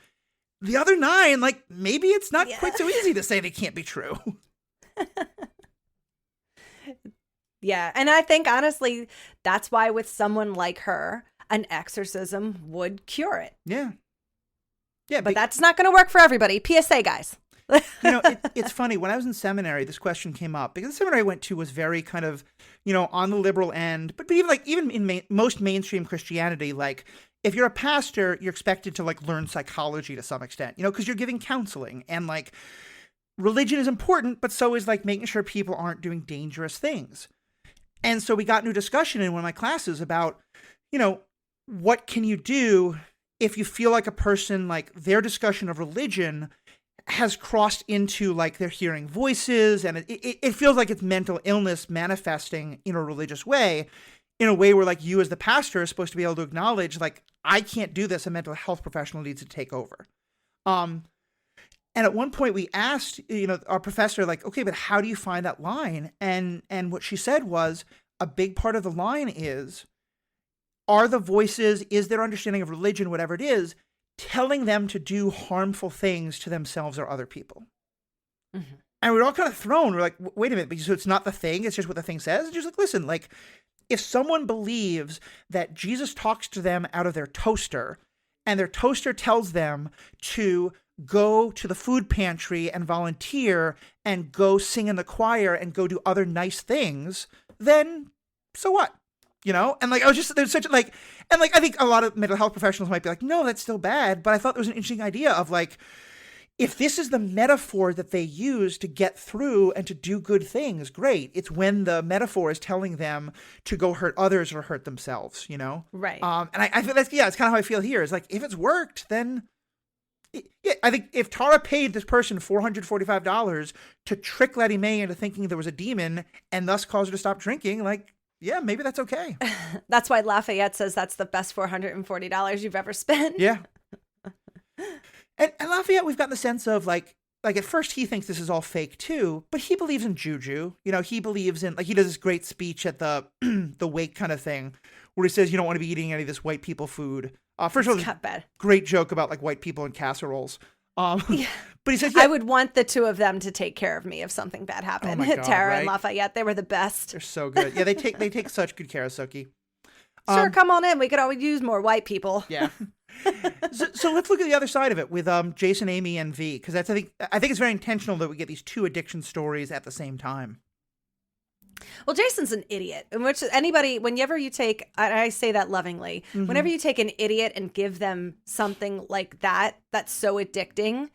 A: the other 9, like, maybe it's not quite so easy to say they can't be true.
B: Yeah. And I think, honestly, that's why with someone like her, an exorcism would cure it.
A: Yeah. Yeah.
B: But that's not going to work for everybody. PSA, guys.
A: It's funny. When I was in seminary, this question came up because the seminary I went to was very kind of, on the liberal end. But even in most mainstream Christianity, like if you're a pastor, you're expected to like learn psychology to some extent, because you're giving counseling and like religion is important, but so is like making sure people aren't doing dangerous things. And so we got into a discussion in one of my classes about, what can you do if you feel like a person, like their discussion of religion has crossed into like they're hearing voices and it feels like it's mental illness manifesting in a religious way, in a way where like you as the pastor is supposed to be able to acknowledge like, I can't do this. A mental health professional needs to take over. And at one point we asked, our professor, like, okay, but how do you find that line? And what she said was a big part of the line are the voices, is their understanding of religion, whatever it is, telling them to do harmful things to themselves or other people. And we're all kind of thrown. We're like, wait a minute, so it's not the thing, it's just what the thing says? And just like, listen, like, if someone believes that Jesus talks to them out of their toaster, and their toaster tells them to go to the food pantry and volunteer and go sing in the choir and go do other nice things, then so what? And like, there's such like, and like, I think a lot of mental health professionals might be like, no, that's still bad. But I thought there was an interesting idea of like, if this is the metaphor that they use to get through and to do good things, great. It's when the metaphor is telling them to go hurt others or hurt themselves,
B: Right.
A: And I feel it's kind of how I feel here. Is like, if it's worked, then yeah, I think if Tara paid this person $445 to trick Laddie Mae into thinking there was a demon and thus cause her to stop drinking, like, yeah, maybe that's okay.
B: That's why Lafayette says that's the best $440 you've ever spent.
A: Yeah. And Lafayette, we've gotten the sense of like at first he thinks this is all fake too, but he believes in juju. He believes in, like, he does this great speech at the the wake kind of thing where he says you don't want to be eating any of this white people food. First of all,
B: bad.
A: Great joke about like white people and casseroles.
B: Yeah.
A: But he says,
B: I would want the two of them to take care of me if something bad happened.
A: Oh my God,
B: Tara
A: right?
B: and Lafayette, they were the best.
A: They're so good. Yeah, they take such good care of Sookie.
B: Sure, come on in. We could always use more white people.
A: Yeah. So let's look at the other side of it with Jason, Amy, and V, because I think it's very intentional that we get these two addiction stories at the same time.
B: Well, Jason's an idiot. In which anybody, whenever you take, I say that lovingly, whenever you take an idiot and give them something like that, that's so addicting,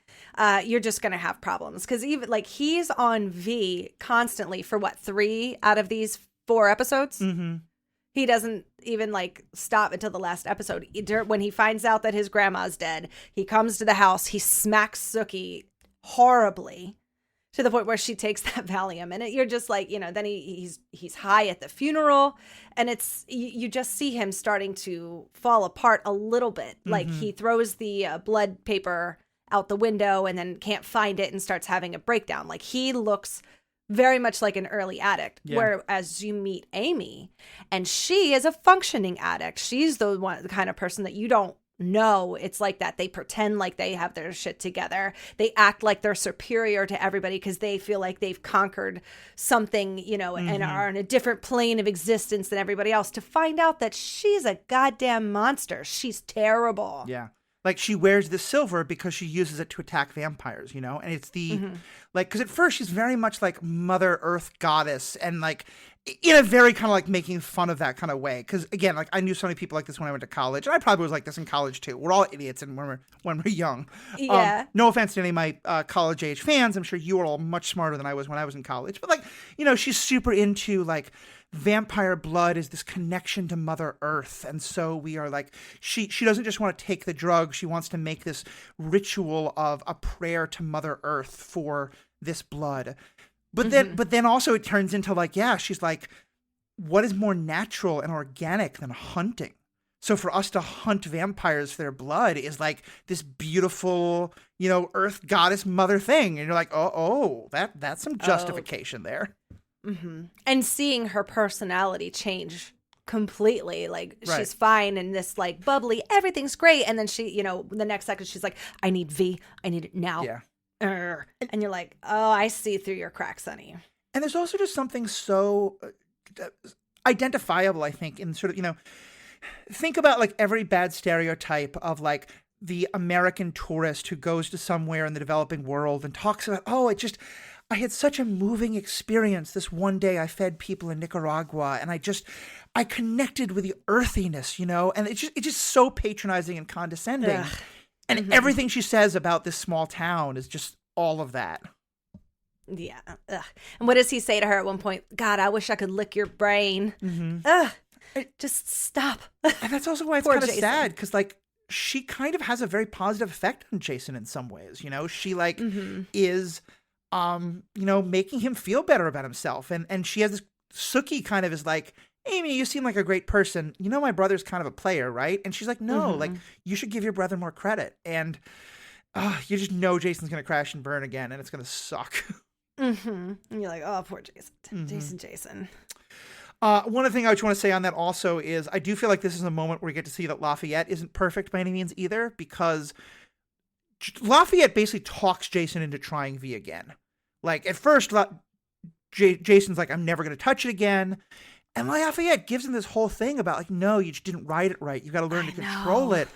B: you're just going to have problems. Because even like he's on V constantly for what, 3 out of these 4 episodes?
A: Mm-hmm.
B: He doesn't even like stop until the last episode. When he finds out that his grandma's dead, he comes to the house, he smacks Sookie horribly, to the point where she takes that Valium, and you're just like, then he's high at the funeral, and it's you just see him starting to fall apart a little bit. Like he throws the blood paper out the window and then can't find it and starts having a breakdown. Like he looks very much like an early addict, whereas you meet Amy, and she is a functioning addict. She's the kind of person that you don't know it's like that. They pretend like they have their shit together. They act like they're superior to everybody because they feel like they've conquered something, and are on a different plane of existence than everybody else, to find out that she's a goddamn monster. She's terrible.
A: Yeah. Like she wears the silver because she uses it to attack vampires, and it's the like, because at first she's very much like Mother Earth goddess, and like in a very kind of like making fun of that kind of way. Because again, like I knew so many people like this when I went to college, and I probably was like this in college too. We're all idiots, and when we're young.
B: Yeah.
A: No offense to any of my college age fans. I'm sure you were all much smarter than I was when I was in college. But like, she's super into like vampire blood is this connection to Mother Earth, and so we are like she doesn't just want to take the drug. She wants to make this ritual of a prayer to Mother Earth for this blood. But then also it turns into like, she's like, what is more natural and organic than hunting? So for us to hunt vampires for their blood is like this beautiful, Earth goddess mother thing. And you're like, that's some justification there.
B: Mm-hmm. And seeing her personality change completely. Like she's fine and this like bubbly, everything's great. And then she, the next second she's like, I need V. I need it now.
A: Yeah.
B: And you're like, oh, I see through your cracks, honey.
A: And there's also just something so identifiable, I think, in sort of, think about like every bad stereotype of like the American tourist who goes to somewhere in the developing world and talks about, I had such a moving experience this one day. I fed people in Nicaragua, and I connected with the earthiness, and it's just so patronizing and condescending.
B: Ugh.
A: And everything she says about this small town is just all of that.
B: Yeah. Ugh. And what does he say to her at one point? God, I wish I could lick your brain. Just stop.
A: And that's also why it's kind of sad, because like she kind of has a very positive effect on Jason in some ways. She like is making him feel better about himself. And she has this, Sookie kind of is like, Amy, you seem like a great person. My brother's kind of a player, right? And she's like, no, like you should give your brother more credit. And you just know Jason's going to crash and burn again, and it's going to suck.
B: And you're like, oh, poor Jason. Jason.
A: One other thing I just want to say on that also is I do feel like this is a moment where we get to see that Lafayette isn't perfect by any means either, because Lafayette basically talks Jason into trying V again. Like at first, Jason's like, I'm never going to touch it again. And Lafayette gives him this whole thing about like, no, you just didn't write it right. You got to learn to control it.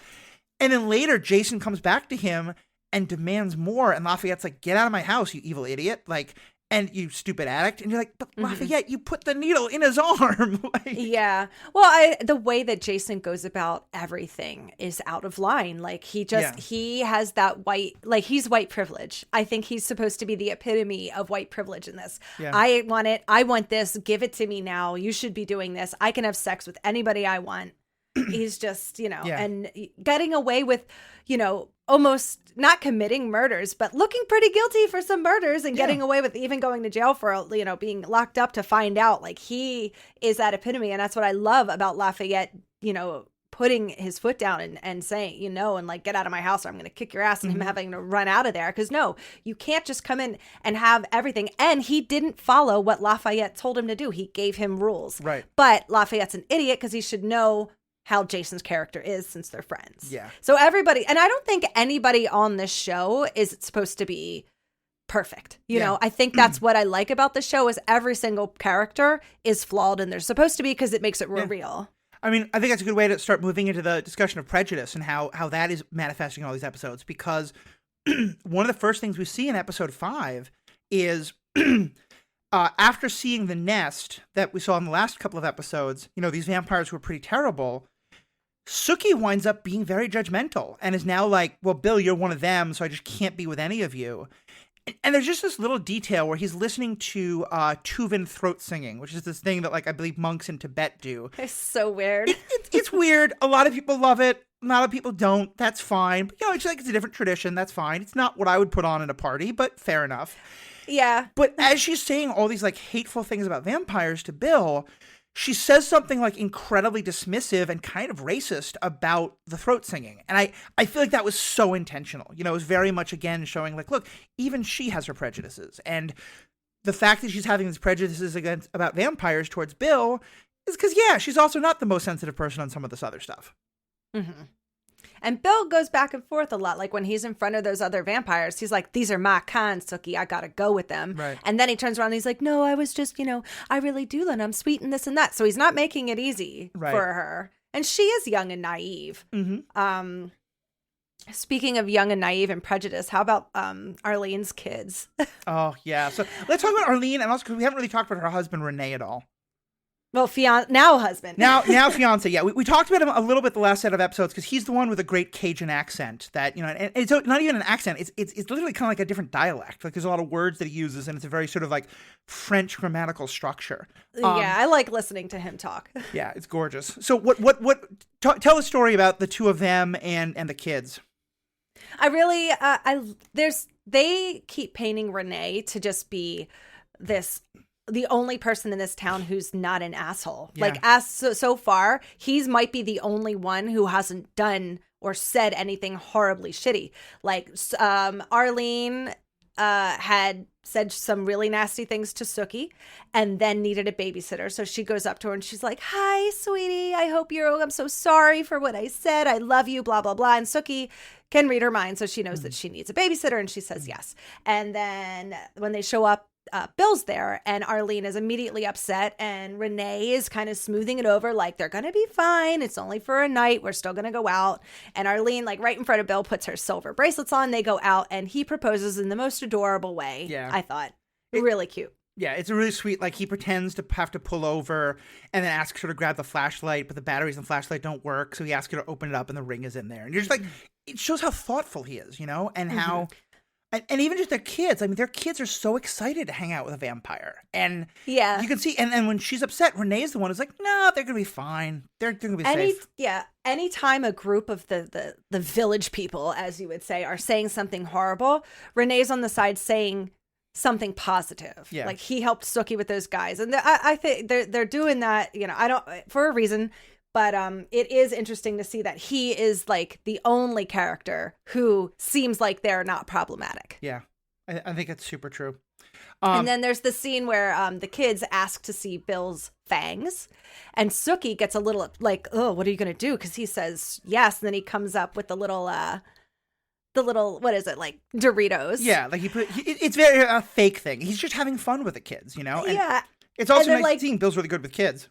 A: And then later, Jason comes back to him and demands more. And Lafayette's like, get out of my house, you evil idiot. Like, and you stupid addict. And you're like, but Lafayette, you put the needle in his arm.
B: Yeah. Well, the way that Jason goes about everything is out of line. Like he has that he's white privilege. I think he's supposed to be the epitome of white privilege in this. Yeah. I want it. I want this. Give it to me now. You should be doing this. I can have sex with anybody I want. He's just, and getting away with, almost not committing murders, but looking pretty guilty for some murders and getting away with even going to jail for, being locked up to find out. Like he is that epitome. And that's what I love about Lafayette, putting his foot down and saying, and like, get out of my house or I'm going to kick your ass, and him having to run out of there. Because no, you can't just come in and have everything. And he didn't follow what Lafayette told him to do. He gave him rules.
A: Right.
B: But Lafayette's an idiot because he should know how Jason's character is since they're friends.
A: Yeah.
B: So everybody, and I don't think anybody on this show is supposed to be perfect. I think that's what I like about the show is every single character is flawed, and they're supposed to be because it makes it real.
A: I mean, I think that's a good way to start moving into the discussion of prejudice and how that is manifesting in all these episodes, because one of the first things we see in episode 5 is after seeing the nest that we saw in the last couple of episodes, these vampires were pretty terrible. Sookie winds up being very judgmental and is now like, well, Bill, you're one of them, so I just can't be with any of you. And there's just this little detail where he's listening to Tuvan throat singing, which is this thing that, like, I believe monks in Tibet do.
B: It's so weird.
A: It's weird. A lot of people love it. A lot of people don't. That's fine. But, it's a different tradition. That's fine. It's not what I would put on at a party, but fair enough.
B: Yeah.
A: But as she's saying all these, like, hateful things about vampires to Bill, she says something, like, incredibly dismissive and kind of racist about the throat singing. And I feel like that was so intentional. It was very much, again, showing, like, look, even she has her prejudices. And the fact that she's having these prejudices about vampires towards Bill is because, yeah, she's also not the most sensitive person on some of this other stuff.
B: Mm-hmm. And Bill goes back and forth a lot. Like when he's in front of those other vampires, he's like, these are my kind, Sookie. I got to go with them.
A: Right.
B: And then he turns around and he's like, no, I was just, I really do let I'm sweet and this and that. So he's not making it easy for her. And she is young and naive.
A: Mm-hmm.
B: Speaking of young and naive and prejudice, how about Arlene's kids?
A: Oh, yeah. So let's talk about Arlene. And also, because we haven't really talked about her husband, Renee, at all.
B: Well, now husband.
A: Now fiance, yeah. We talked about him a little bit the last set of episodes because he's the one with a great Cajun accent that, and it's not even an accent. It's literally kind of like a different dialect. Like there's a lot of words that he uses and it's a very sort of like French grammatical structure.
B: Yeah, I like listening to him talk.
A: Yeah, it's gorgeous. So tell a story about the two of them and the kids.
B: I really, they keep painting Renee to just be the only person in this town who's not an asshole.
A: Yeah.
B: Like so far, he's might be the only one who hasn't done or said anything horribly shitty. Like Arlene had said some really nasty things to Sookie and then needed a babysitter. So she goes up to her and she's like, hi, sweetie. I'm so sorry for what I said. I love you, blah, blah, blah. And Sookie can read her mind. So she knows that she needs a babysitter and she says yes. And then when they show up, Bill's there and Arlene is immediately upset and Renee is kind of smoothing it over like they're gonna be fine, it's only for a night, we're still gonna go out. And Arlene, like right in front of Bill, puts her silver bracelets on, they go out and he proposes in the most adorable way.
A: Yeah,
B: I thought really cute.
A: Yeah, it's a really sweet, like he pretends to have to pull over and then asks her to grab the flashlight, but the batteries in the flashlight don't work, so he asks her to open it up and the ring is in there. And you're just like, it shows how thoughtful he is, and how And even just their kids. I mean, their kids are so excited to hang out with a vampire. And
B: yeah,
A: you can see, and when she's upset, Renee's the one who's like, no, they're going to be fine. They're going to be safe.
B: Yeah. Anytime a group of the village people, as you would say, are saying something horrible, Renee's on the side saying something positive.
A: Yeah.
B: Like he helped Sookie with those guys. And I think they're doing that, I don't, for a reason. But it is interesting to see that he is like the only character who seems like they're not problematic.
A: Yeah, I think it's super true.
B: And then there's the scene where the kids ask to see Bill's fangs. And Sookie gets a little like, oh, what are you going to do? Because he says yes. And then he comes up with the little, what is it, like Doritos.
A: Yeah, like it's very a fake thing. He's just having fun with the kids, And
B: yeah.
A: It's also nice
B: like,
A: seeing Bill's really good with kids.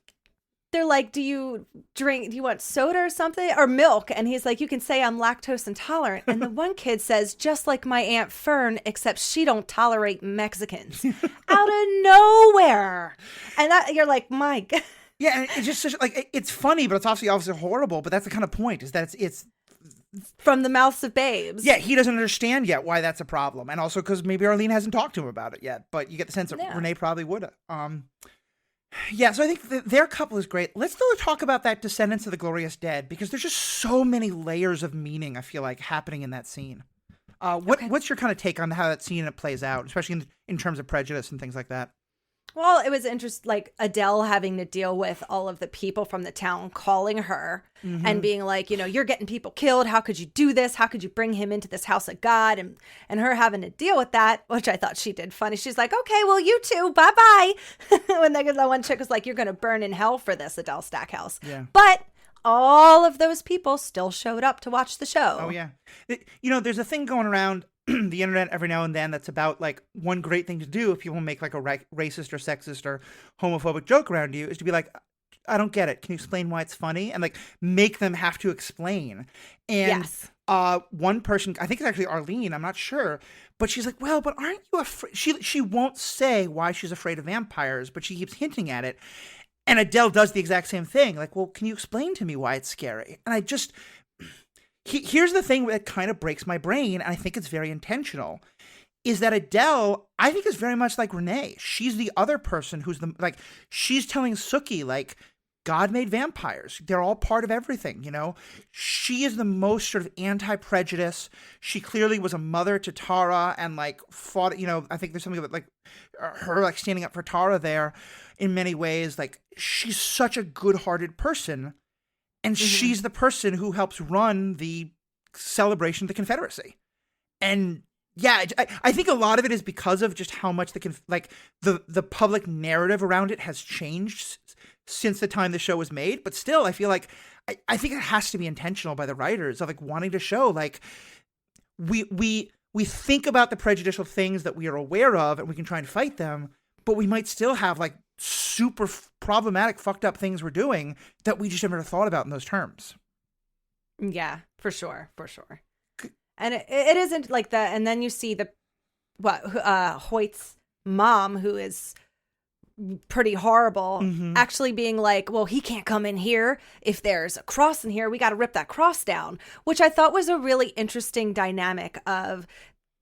B: They're like, do you want soda or something or milk? And he's like, you can say I'm lactose intolerant. And the one kid says, just like my Aunt Fern, except she don't tolerate Mexicans. Out of nowhere. And you're like, Mike.
A: Yeah, and it's just such, like, it's funny, but it's obviously horrible. But that's the kind of point, is that it's
B: from the mouths of babes.
A: Yeah, he doesn't understand yet why that's a problem. And also because maybe Arlene hasn't talked to him about it yet. But you get the sense that Renee probably would have. Yeah, so I think their couple is great. Let's talk about that Descendants of the Glorious Dead, because there's just so many layers of meaning, I feel like, happening in that scene. What's your kind of take on how that scene plays out, especially in terms of prejudice and things like that?
B: Well, it was interesting, like Adele having to deal with all of the people from the town calling her and being like, you're getting people killed. How could you do this? How could you bring him into this house of God? And her having to deal with that, which I thought she did funny. She's like, okay, well, you too. Bye-bye. When the one chick was like, you're going to burn in hell for this, Adele Stackhouse.
A: Yeah.
B: But all of those people still showed up to watch the show.
A: Oh, yeah. There's a thing going around the internet every now and then that's about, like, one great thing to do if people make like a racist or sexist or homophobic joke around you is to be like, I don't get it. Can you explain why it's funny? And like make them have to explain. And
B: yes.
A: one person, I think it's actually Arlene, I'm not sure, but she's like, well, but aren't you afraid? She won't say why she's afraid of vampires, but she keeps hinting at it. And Adele does the exact same thing. Like, well, can you explain to me why it's scary? And here's the thing that kind of breaks my brain, and I think it's very intentional, is that Adele, I think, is very much like Renee. She's the other person who's she's telling Sookie, like, God made vampires. They're all part of everything, you know? She is the most sort of anti-prejudice. She clearly was a mother to Tara and, like, fought, you know, I think there's something about, like, her, like, standing up for Tara there in many ways. Like, she's such a good-hearted person. And she's the person who helps run the celebration of the Confederacy. And yeah, I think a lot of it is because of just how much the public narrative around it has changed since the time the show was made. But still, I feel like I think it has to be intentional by the writers of, like, wanting to show, like, we think about the prejudicial things that we are aware of and we can try and fight them, but we might still have, like, super problematic, fucked up things we're doing that we just never thought about in those terms.
B: Yeah, for sure. And it isn't like that. And then you see Hoyt's mom, who is pretty horrible, actually being like, well, he can't come in here. If there's a cross in here, we got to rip that cross down, which I thought was a really interesting dynamic of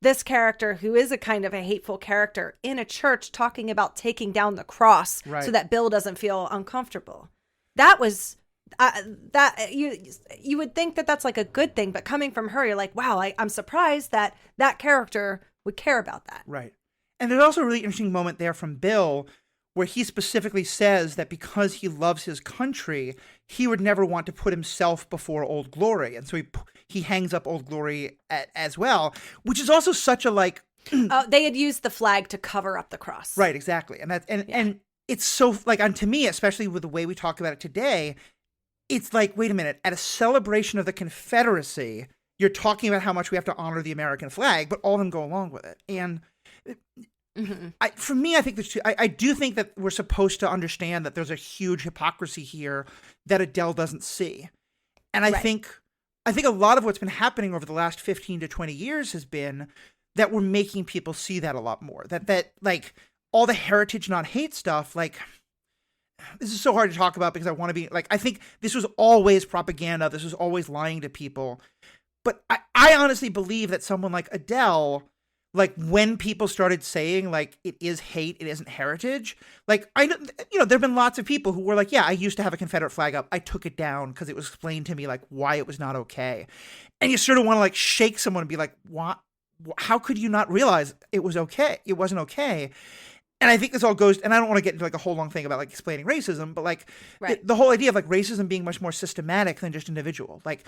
B: this character, who is a kind of a hateful character, in a church talking about taking down the cross so that Bill doesn't feel uncomfortable. That was that you would think that that's like a good thing, but coming from her, you're like, wow, I'm surprised that character would care about that.
A: Right. And there's also a really interesting moment there from Bill where he specifically says that because he loves his country, he would never want to put himself before Old Glory. And so he hangs up Old Glory as well, which is also such a, like...
B: they had used the flag to cover up the cross.
A: Right, exactly. And it's so, like, and to me, especially with the way we talk about it today, it's like, wait a minute, at a celebration of the Confederacy, you're talking about how much we have to honor the American flag, but all of them go along with it. And... for me, I think I do think that we're supposed to understand that there's a huge hypocrisy here that Adele doesn't see. And I think a lot of what's been happening over the last 15 to 20 years has been that we're making people see that a lot more. That like all the heritage, not hate stuff, like, this is so hard to talk about because I want to be like, I think this was always propaganda. This was always lying to people. But I honestly believe that someone like Adele, like, when people started saying, like, it is hate, it isn't heritage, like, there have been lots of people who were like, yeah, I used to have a Confederate flag up. I took it down because it was explained to me, like, why it was not okay. And you sort of want to, like, shake someone and be like, what? How could you not realize it was okay? It wasn't okay. And I think this all goes, and I don't want to get into, like, a whole long thing about, like, explaining racism, but, like, the whole idea of, like, racism being much more systematic than just individual. Like,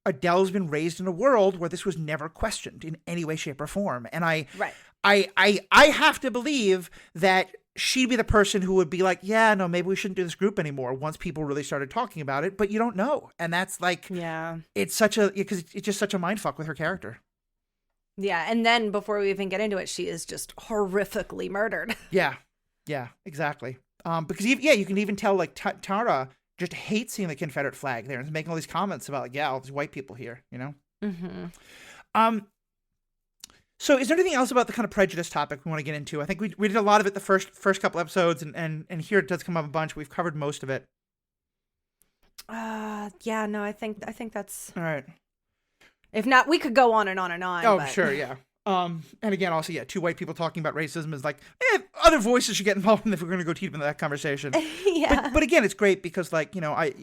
A: Adele's been raised in a world where this was never questioned in any way, shape, or form. And I have to believe that she'd be the person who would be like, yeah, no, maybe we shouldn't do this group anymore once people really started talking about it. But you don't know. And that's like, it's just such a mindfuck with her character.
B: Yeah. And then before we even get into it, she is just horrifically murdered.
A: Yeah, exactly. Because, you can even tell, like, Tara just hates seeing the Confederate flag there and making all these comments about, like, yeah, all these white people here, you know? So is there anything else about the kind of prejudice topic we want to get into? I think we did a lot of it the first couple episodes, and here it does come up a bunch. We've covered most of it.
B: Yeah, no, I think that's
A: all right.
B: If not, we could go on and on and on.
A: Oh, sure, yeah. And again, also, two white people talking about racism is like, other voices should get involved if we're going to go deep into that conversation.
B: Yeah.
A: But again, it's great because, like, you know, I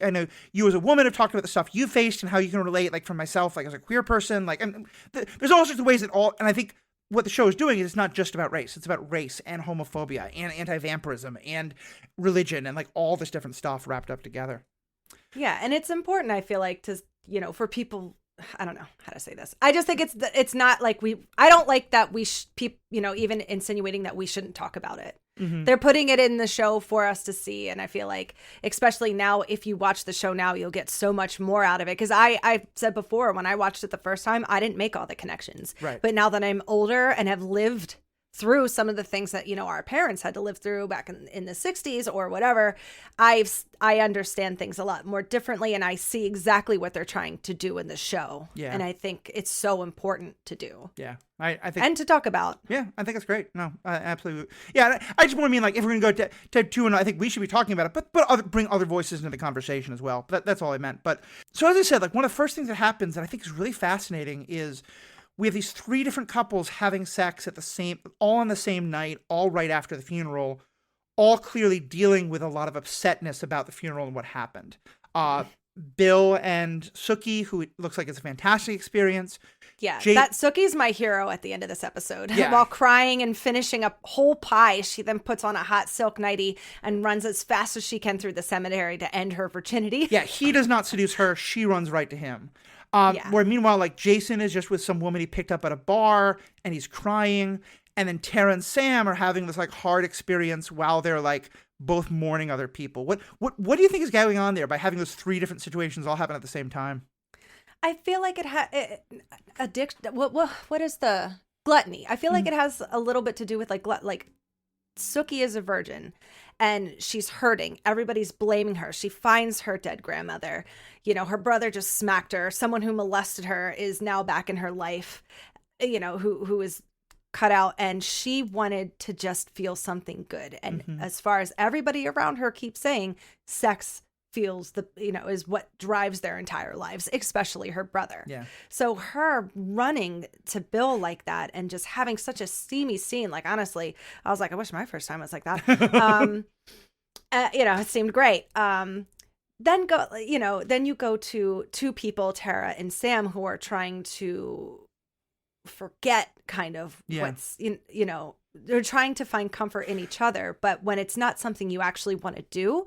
A: know you as a woman have talked about the stuff you faced and how you can relate, like, from myself, like, as a queer person, like, and there's all sorts of ways and I think what the show is doing is it's not just about race. It's about race and homophobia and anti-vampirism and religion and, like, all this different stuff wrapped up together.
B: Yeah. And it's important, I feel like, to, you know, for people, I don't know how to say this. I just think it's not like I don't like that even insinuating that we shouldn't talk about it. They're putting it in the show for us to see. And I feel like, especially now, if you watch the show now, you'll get so much more out of it. Because I said before, when I watched it the first time, I didn't make all the connections.
A: Right.
B: But now that I'm older and have lived through some of the things that, our parents had to live through back in the 60s or whatever, I understand things a lot more differently, and I see exactly what they're trying to do in the show.
A: Yeah.
B: And I think it's so important to do.
A: Yeah. I think,
B: and to talk about.
A: Yeah, I think it's great. No, absolutely. Yeah, I just want to mean, like, if we're going to go to 2, and I think we should be talking about it, but bring other voices into the conversation as well. That's all I meant. But so as I said, like, one of the first things that happens that I think is really fascinating is we have these 3 different couples having sex all on the same night, all right after the funeral, all clearly dealing with a lot of upsetness about the funeral and what happened. Bill and Sookie, who it looks like it's a fantastic experience.
B: Yeah, that Sookie's my hero at the end of this episode.
A: Yeah.
B: While crying and finishing a whole pie, she then puts on a hot silk nightie and runs as fast as she can through the cemetery to end her virginity.
A: Yeah, he does not seduce her. She runs right to him. Where meanwhile, like, Jason is just with some woman he picked up at a bar and he's crying. And then Tara and Sam are having this, like, hard experience while they're, like, both mourning other people. What do you think is going on there by having those 3 different situations all happen at the same time?
B: I feel like addiction. What is the gluttony? I feel like it has a little bit to do with, like Sookie is a virgin and she's hurting. Everybody's blaming her. She finds her dead grandmother. Her brother just smacked her. Someone who molested her is now back in her life, who is cut out, and she wanted to just feel something good. And as far as everybody around her keeps saying, sex feels is what drives their entire lives, especially her brother.
A: Yeah. So
B: her running to Bill like that and just having such a steamy scene, like, honestly, I was like, I wish my first time was like that. It seemed great. Then you go to 2 people, Tara and Sam, who are trying to forget kind of what's they're trying to find comfort in each other, but when it's not something you actually want to do,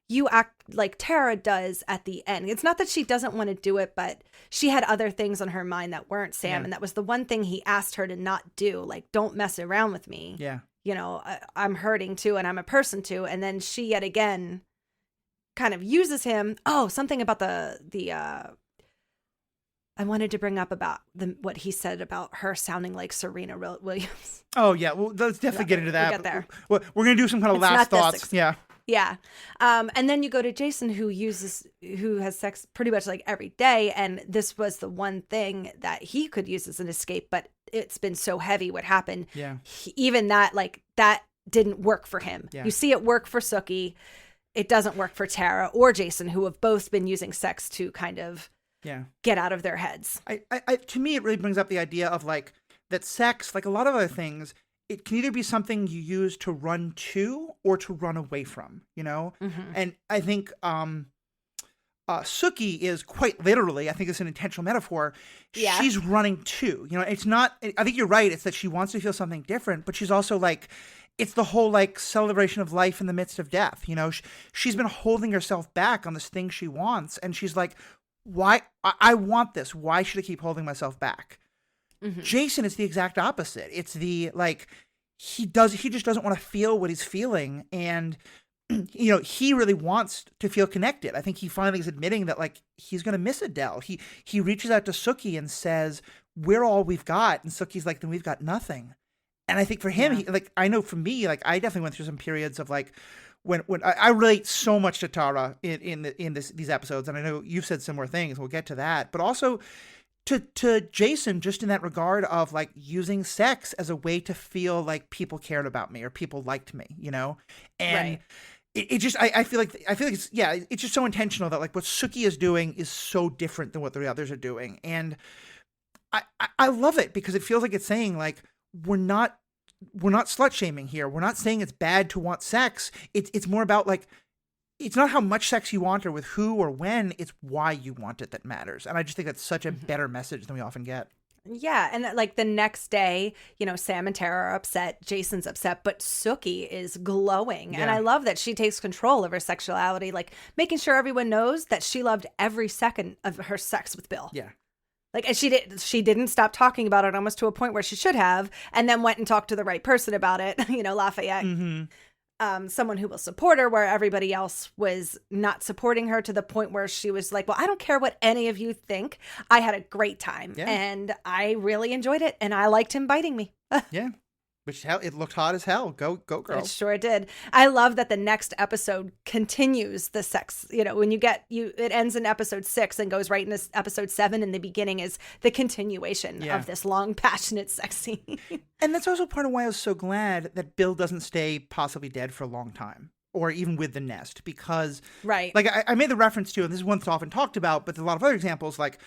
B: you act like Tara does at the end. It's not that she doesn't want to do it, but she had other things on her mind that weren't Sam. And that was the one thing he asked her to not do. Like, don't mess around with me.
A: Yeah.
B: I'm hurting too, and I'm a person too. And then she yet again kind of uses him. Oh, something about the I wanted to bring up about what he said about her sounding like Serena Williams.
A: Oh, yeah. Well, let's definitely get into that.
B: We'll get there.
A: We're going to do some kind of last thoughts. Yeah.
B: Yeah. And then you go to Jason, who has sex pretty much like every day. And this was the one thing that he could use as an escape, but it's been so heavy what happened.
A: Yeah.
B: Even that didn't work for him.
A: Yeah.
B: You see it work for Sookie. It doesn't work for Tara or Jason, who have both been using sex to kind of get out of their heads.
A: To me, it really brings up the idea of, like, that sex, like a lot of other things, it can either be something you use to run to or to run away from, And I think Sookie is quite literally, I think it's an intentional metaphor. Yeah. She's running to, it's not, I think you're right. It's that she wants to feel something different, but she's also like, it's the whole, like, celebration of life in the midst of death. She's been holding herself back on this thing she wants. And she's like, why? I want this. Why should I keep holding myself back? Mm-hmm. Jason is the exact opposite. It's the, like, he just doesn't want to feel what he's feeling. And, he really wants to feel connected. I think he finally is admitting that, like, he's going to miss Adele. He reaches out to Sookie and says, we're all we've got. And Sookie's like, then we've got nothing. And I think for him, I know for me, like, I definitely went through some periods of, like, when I relate so much to Tara in these episodes, and I know you've said similar things. We'll get to that, but also to Jason, just in that regard of, like, using sex as a way to feel like people cared about me or people liked me, and
B: right.
A: it just I feel like it's just so intentional that, like, what Sookie is doing is so different than what the others are doing, and I love it because it feels like it's saying, like, we're not slut shaming here. We're not saying it's bad to want sex. It's more about, like, it's not how much sex you want or with who or when, it's why you want it that matters. And I just think that's such a better message than we often get.
B: Yeah. And, like, the next day, Sam and Tara are upset. Jason's upset, but Sookie is glowing. Yeah. And I love that she takes control of her sexuality, like, making sure everyone knows that she loved every second of her sex with Bill.
A: Yeah.
B: Like, and she didn't stop talking about it almost to a point where she should have, and then went and talked to the right person about it, Lafayette, someone who will support her, where everybody else was not supporting her, to the point where she was like, well, I don't care what any of you think. I had a great time, and I really enjoyed it, and I liked him biting me.
A: Yeah. Which hell, it looked hot as hell. Go girl.
B: It sure did. I love that the next episode continues the sex. When it ends in episode 6 and goes right into episode 7, and the beginning is the continuation of this long, passionate sex scene.
A: And that's also part of why I was so glad that Bill doesn't stay possibly dead for a long time, or even with the nest, because
B: right.
A: Like I made the reference to, and this is one that's often talked about, but there's a lot of other examples. Like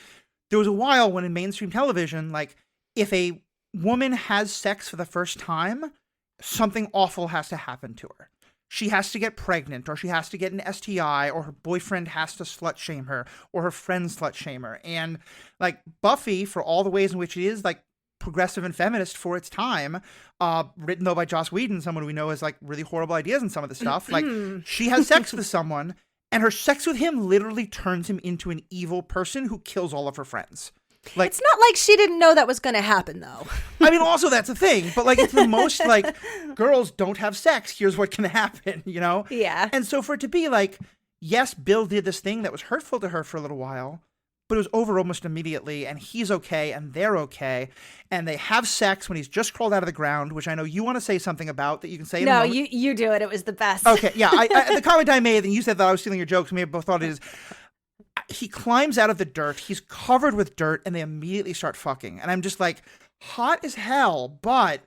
A: there was a while when in mainstream television, like if a woman has sex for the first time, something awful has to happen to her. She has to get pregnant, or she has to get an STI, or her boyfriend has to slut shame her, or her friends slut shame her. And like Buffy, for all the ways in which it is like progressive and feminist for its time, written though by Joss Whedon, someone we know has like really horrible ideas in some of the stuff. Like she has sex with someone, and her sex with him literally turns him into an evil person who kills all of her friends. Like,
B: it's not like she didn't know that was going to happen, though.
A: I mean, also that's a thing, but like it's the most like girls don't have sex. Here's what can happen,
B: Yeah.
A: And so for it to be like, yes, Bill did this thing that was hurtful to her for a little while, but it was over almost immediately, and he's okay, and they're okay, and they have sex when he's just crawled out of the ground, which I know you want to say something about that you can say. In a moment.
B: you do it. It was the best.
A: Okay, yeah. The comment I made, and you said that I was stealing your jokes. We both thought it is. He climbs out of the dirt. He's covered with dirt, and they immediately start fucking. And I'm just like, hot as hell, but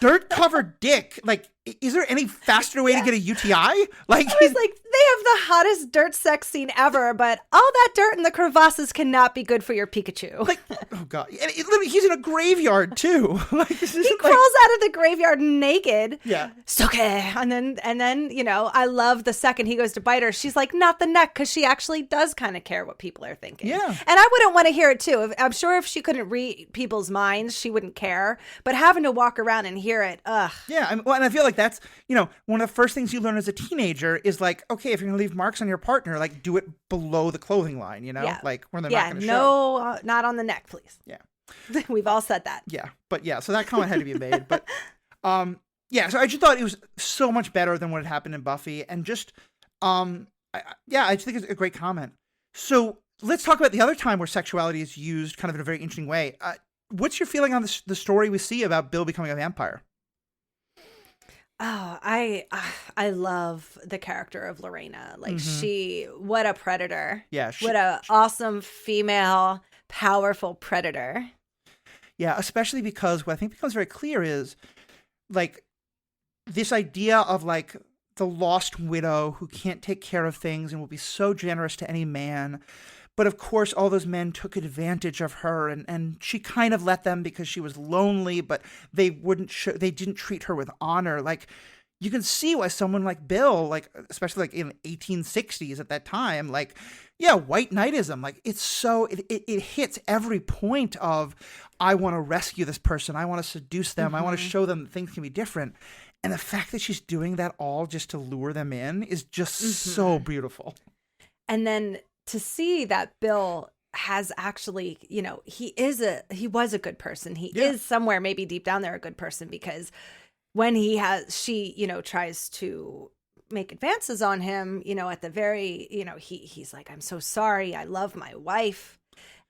A: dirt-covered dick. Like, is there any faster way to get a UTI? Like,
B: I was like, they have the hottest dirt sex scene ever, but all that dirt in the crevasses cannot be good for your Pikachu.
A: Like, oh god, and literally, he's in a graveyard too. Like,
B: he crawls out of the graveyard naked.
A: Yeah,
B: it's okay. And then I love the second he goes to bite her, she's like, not the neck, because she actually does kind of care what people are thinking.
A: Yeah,
B: and I wouldn't want to hear it too. I'm sure if she couldn't read people's minds, she wouldn't care. But having to walk around and hear it, ugh.
A: Yeah, and I feel like that's one of the first things you learn as a teenager is like, okay, if you're gonna leave marks on your partner, like do it below the clothing line, like where they're not gonna show.
B: Not on the neck, please.
A: Yeah,
B: we've all said that.
A: Yeah, but yeah, so that comment had to be made. But yeah, so I just thought it was so much better than what had happened in Buffy, and just I just think it's a great comment. So let's talk about the other time where sexuality is used kind of in a very interesting way. What's your feeling on the story we see about Bill becoming a vampire?
B: Oh, I love the character of Lorena. Like what a predator.
A: Yeah.
B: What a awesome female, powerful predator.
A: Yeah, especially because what I think becomes very clear is like this idea of like the lost widow who can't take care of things and will be so generous to any man. But of course, all those men took advantage of her, and she kind of let them because she was lonely, but they didn't treat her with honor. Like, you can see why someone like Bill, like, especially like in the 1860s at that time, like, yeah, white knightism, like it hits every point of, I want to rescue this person. I want to seduce them. I want to show them that things can be different. And the fact that she's doing that all just to lure them in is just so beautiful.
B: And then to see that Bill has actually, he was a good person. He is somewhere maybe deep down there a good person, because when she tries to make advances on him, at the very, he's like, I'm so sorry. I love my wife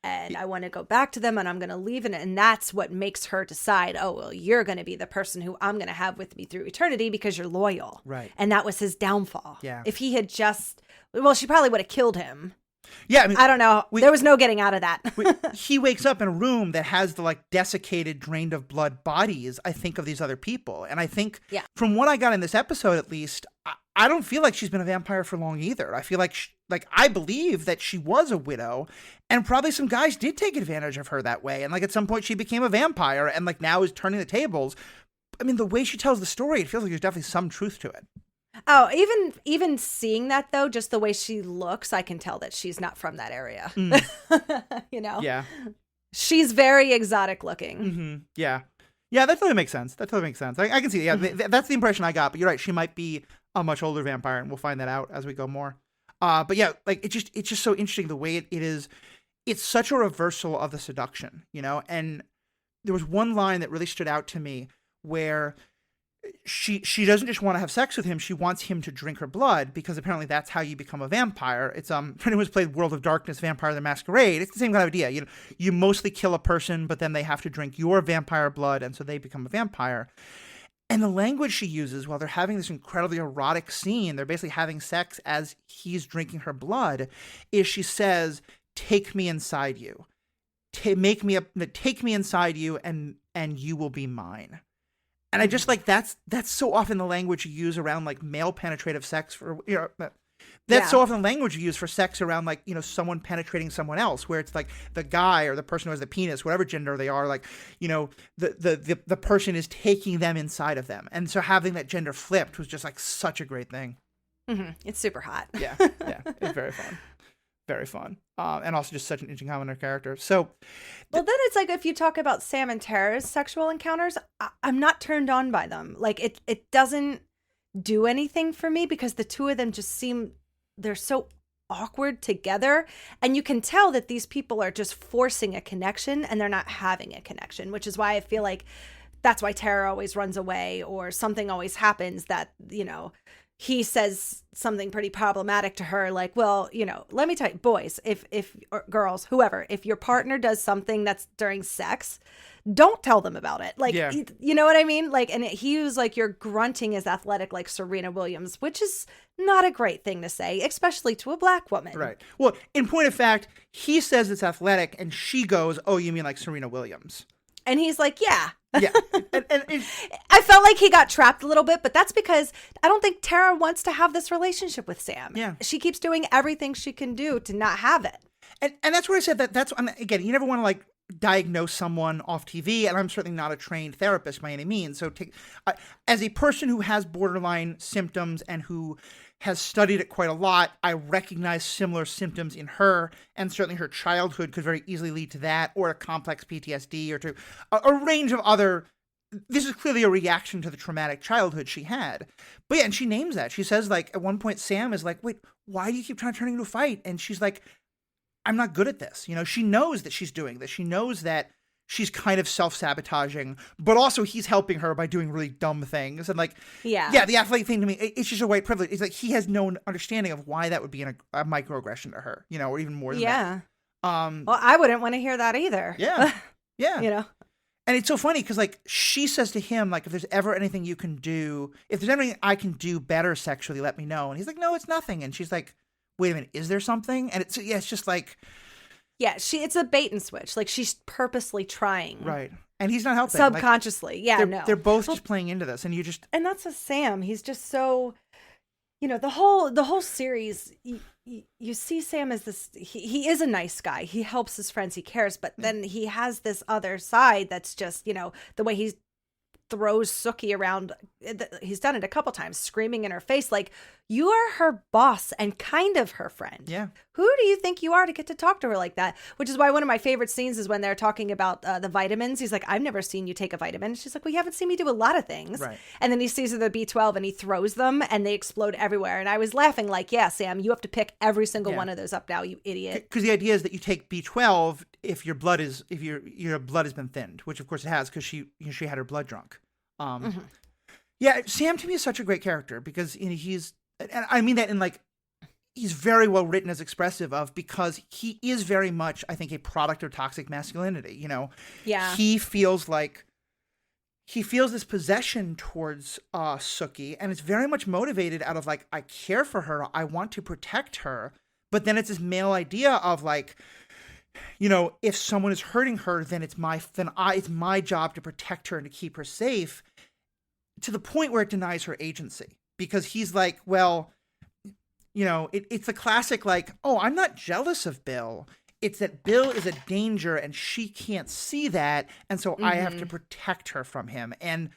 B: and I want to go back to them and I'm going to leave. And that's what makes her decide, oh, well, you're going to be the person who I'm going to have with me through eternity because you're loyal.
A: Right.
B: And that was his downfall.
A: Yeah.
B: If he had she probably would have killed him.
A: Yeah, I mean,
B: I don't know. There was no getting out of that.
A: He wakes up in a room that has the like desiccated, drained of blood bodies, I think, of these other people. And I think from what I got in this episode, at least, I don't feel like she's been a vampire for long either. I feel like I believe that she was a widow, and probably some guys did take advantage of her that way. And like at some point she became a vampire and like now is turning the tables. I mean, the way she tells the story, it feels like there's definitely some truth to it.
B: Oh, even seeing that though, just the way she looks, I can tell that she's not from that area.
A: Yeah.
B: She's very exotic looking.
A: Mm-hmm. Yeah. Yeah, that totally makes sense. I can see it. Yeah, that's the impression I got. But you're right. She might be a much older vampire, and we'll find that out as we go more. But yeah, like it's just so interesting the way it is. It's such a reversal of the seduction, And there was one line that really stood out to me where she doesn't just want to have sex with him. She wants him to drink her blood, because apparently that's how you become a vampire. It's for anyone who's played World of Darkness, Vampire the Masquerade, it's the same kind of idea. You mostly kill a person, but then they have to drink your vampire blood, and so they become a vampire. And the language she uses while they're having this incredibly erotic scene, they're basically having sex as he's drinking her blood, is she says, "Take me inside you, take me inside you, and you will be mine." And I just like that's so often the language you use around like male penetrative sex for that's so often the language you use for sex around like someone penetrating someone else, where it's like the guy or the person who has the penis, whatever gender they are, like the person is taking them inside of them, and so having that gender flipped was just like such a great thing.
B: Mm-hmm. It's super hot.
A: Yeah, it's very fun. Very fun. And also just such an interesting comment of character. So,
B: well, then it's like if you talk about Sam and Tara's sexual encounters, I'm not turned on by them. Like it doesn't do anything for me, because the two of them just they're so awkward together. And you can tell that these people are just forcing a connection and they're not having a connection, which is why I feel like that's why Tara always runs away, or something always happens that, he says something pretty problematic to her, like, well, let me tell you, boys, if or girls, whoever, if your partner does something that's during sex, don't tell them about it. Like,
A: yeah.
B: You know what I mean? Like, and he was like, your grunting is athletic like Serena Williams, which is not a great thing to say, especially to a black woman.
A: Right. Well, in point of fact, he says it's athletic, and she goes, "Oh, you mean like Serena Williams?"
B: And he's like, yeah.
A: Yeah. And
B: I felt like he got trapped a little bit, but that's because I don't think Tara wants to have this relationship with Sam.
A: Yeah.
B: She keeps doing everything she can do to not have it.
A: And that's where I said again, you never want to like diagnose someone off TV, and I'm certainly not a trained therapist by any means. So as a person who has borderline symptoms and who has studied it quite a lot, I recognize similar symptoms in her, and certainly her childhood could very easily lead to that, or a complex PTSD, or to a range of other. This is clearly a reaction to the traumatic childhood she had. But yeah, and she names that. She says, like, at one point, Sam is like, "Wait, why do you keep trying to turn into a fight?" And she's like, "I'm not good at this." She knows that she's doing this. She knows that she's kind of self-sabotaging, but also he's helping her by doing really dumb things. And like, yeah, the athletic thing to me, it's just a white privilege. It's like he has no understanding of why that would be a microaggression to her, or even more than that.
B: Well, I wouldn't want to hear that either.
A: Yeah. Yeah. And it's so funny because like she says to him, like, if there's ever anything you can do, if there's anything I can do better sexually, let me know. And he's like, no, it's nothing. And she's like, wait a minute, is there something? And it's just like,
B: yeah, it's a bait and switch. Like, she's purposely trying.
A: Right. And he's not helping.
B: Subconsciously.
A: Like, they're both just playing into this. And
B: and that's with Sam. He's just so, the whole series, you see Sam as this, he is a nice guy. He helps his friends. He cares. But then he has this other side that's just, the way he throws Sookie around. He's done it a couple times, screaming in her face, like, you are her boss and kind of her friend.
A: Yeah.
B: Who do you think you are to get to talk to her like that? Which is why one of my favorite scenes is when they're talking about the vitamins. He's like, I've never seen you take a vitamin. And she's like, well, you haven't seen me do a lot of things.
A: Right.
B: And then he sees the B12 and he throws them and they explode everywhere. And I was laughing like, yeah, Sam, you have to pick every single one of those up now, you idiot.
A: Because the idea is that you take B12 if your blood has been thinned, which of course it has, because she had her blood drunk. Yeah, Sam to me is such a great character because and I mean that in like, he's very well written as expressive of, because he is very much, I think, a product of toxic masculinity.
B: Yeah,
A: he feels this possession towards Sookie, and it's very much motivated out of like, I care for her, I want to protect her, but then it's this male idea of like, if someone is hurting her, then it's my job to protect her and to keep her safe, to the point where it denies her agency, because he's like, well, it's the classic, like, oh, I'm not jealous of Bill. It's that Bill is a danger and she can't see that. And so I have to protect her from him. And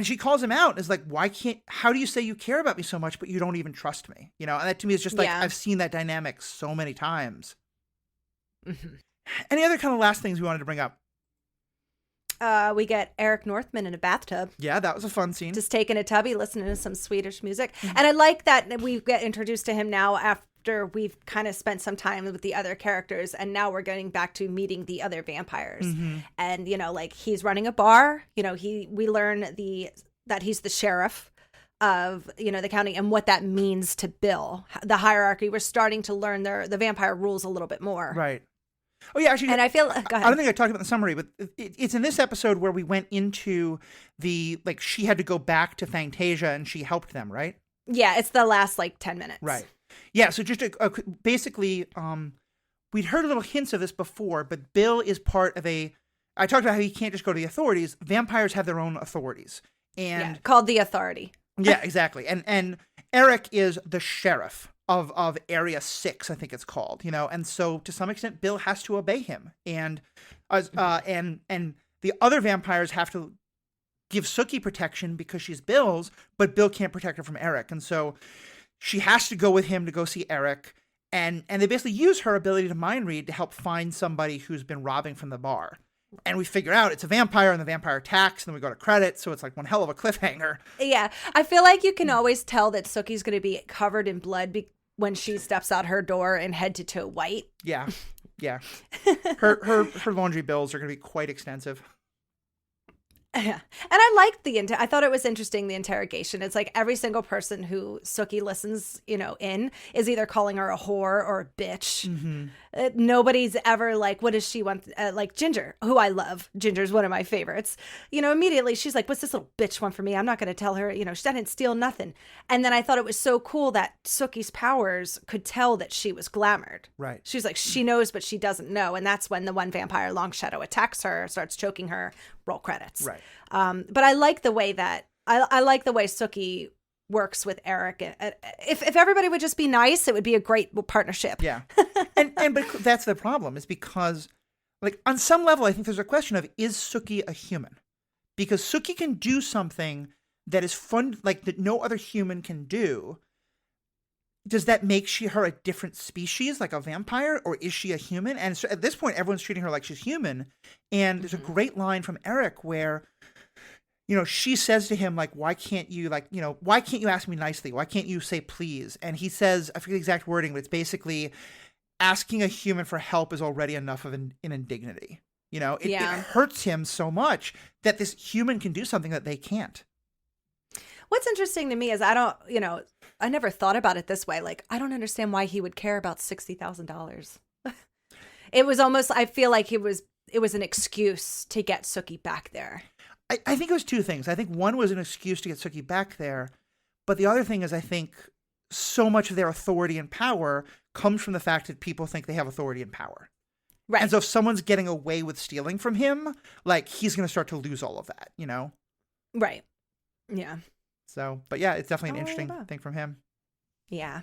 A: she calls him out and is like, how do you say you care about me so much, but you don't even trust me? And that to me is just like, I've seen that dynamic so many times. Mm-hmm. Any other kind of last things we wanted to bring up?
B: We get Eric Northman in a bathtub.
A: Yeah, that was a fun scene.
B: Just taking a tubby, listening to some Swedish music. Mm-hmm. And I like that we get introduced to him now after we've kind of spent some time with the other characters. And now we're getting back to meeting the other vampires. Mm-hmm. And, like, he's running a bar. We learn the that he's the sheriff of, the county, and what that means to Bill. The hierarchy, we're starting to learn the vampire rules a little bit more.
A: Right. Oh, yeah, actually.
B: And I feel, go ahead.
A: I don't think I talked about the summary, but it's in this episode where we went into she had to go back to Fantasia and she helped them, right?
B: Yeah, it's the last 10 minutes.
A: Right. Yeah, so just basically, we'd heard little hints of this before, but Bill is part of I talked about how he can't just go to the authorities. Vampires have their own authorities. And
B: called the Authority.
A: Yeah, exactly. And Eric is the sheriff of Area 6, I think it's called, and so to some extent Bill has to obey him, and the other vampires have to give Sookie protection because she's Bill's, but Bill can't protect her from Eric, and so she has to go with him to go see Eric, and they basically use her ability to mind read to help find somebody who's been robbing from the bar. And we figure out it's a vampire, and the vampire attacks, and then we go to credits, so it's one hell of a cliffhanger.
B: Yeah, I feel like you can always tell that Sookie's going to be covered in blood when she steps out her door and head to toe white.
A: Yeah, yeah. Her laundry bills are going to be quite extensive.
B: Yeah. And I liked I thought it was interesting, the interrogation. It's every single person who Sookie listens, in is either calling her a whore or a bitch. Mm-hmm. Nobody's ever what does she want? Ginger, who I love. Ginger's one of my favorites. Immediately she's like, what's this little bitch want from me? I'm not going to tell her, she didn't steal nothing. And then I thought it was so cool that Sookie's powers could tell that she was glamoured.
A: Right.
B: She's she knows, but she doesn't know. And that's when the one vampire, Long Shadow, attacks her, starts choking her. Roll credits.
A: Right.
B: But I like the way that I like the way Sookie works with Eric. If everybody would just be nice, it would be a great partnership.
A: Yeah. But that's the problem, is because on some level I think there's a question of, is Sookie a human? Because Sookie can do something that is fun, that no other human can do. Does that make her a different species, like a vampire, or is she a human? And so at this point, everyone's treating her like she's human. And there's a great line from Eric where, she says to him, why can't you, why can't you ask me nicely? Why can't you say please? And he says, I forget the exact wording, but it's basically, asking a human for help is already enough of an indignity. It hurts him so much that this human can do something that they can't.
B: What's interesting to me is I never thought about it this way. I don't understand why he would care about $60,000. It was almost, I feel like it was an excuse to get Sookie back there.
A: I think it was two things. I think one was an excuse to get Sookie back there. But the other thing is, I think so much of their authority and power comes from the fact that people think they have authority and power.
B: Right.
A: And so if someone's getting away with stealing from him, he's going to start to lose all of that,
B: Right. Yeah.
A: So, but yeah, it's definitely an interesting thing from him.
B: Yeah.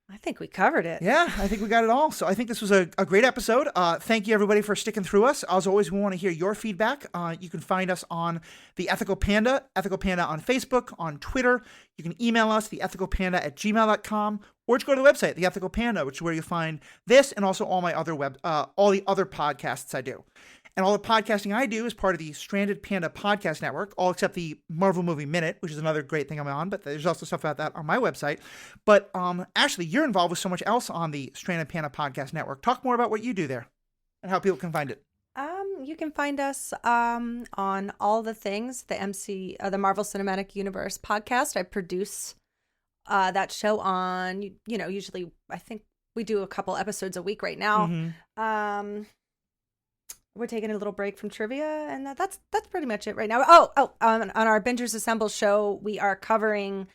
B: I think we covered it.
A: Yeah, I think we got it all. So I think this was a great episode. Thank you, everybody, for sticking through us. As always, we want to hear your feedback. You can find us on The Ethical Panda on Facebook, on Twitter. You can email us, theethicalpanda@gmail.com, or just go to the website, The Ethical Panda, which is where you'll find this and also all my other all the other podcasts I do. And all the podcasting I do is part of the Stranded Panda Podcast Network, all except the Marvel Movie Minute, which is another great thing I'm on, but there's also stuff about that on my website. But Ashley, you're involved with so much else on the Stranded Panda Podcast Network. Talk more about what you do there and how people can find it.
B: You can find us on all the things, the Marvel Cinematic Universe podcast. I produce that show on, usually I think we do a couple episodes a week right now. Mm-hmm. We're taking a little break from trivia, and that's pretty much it right now. On our Bingers Assemble show, we are covering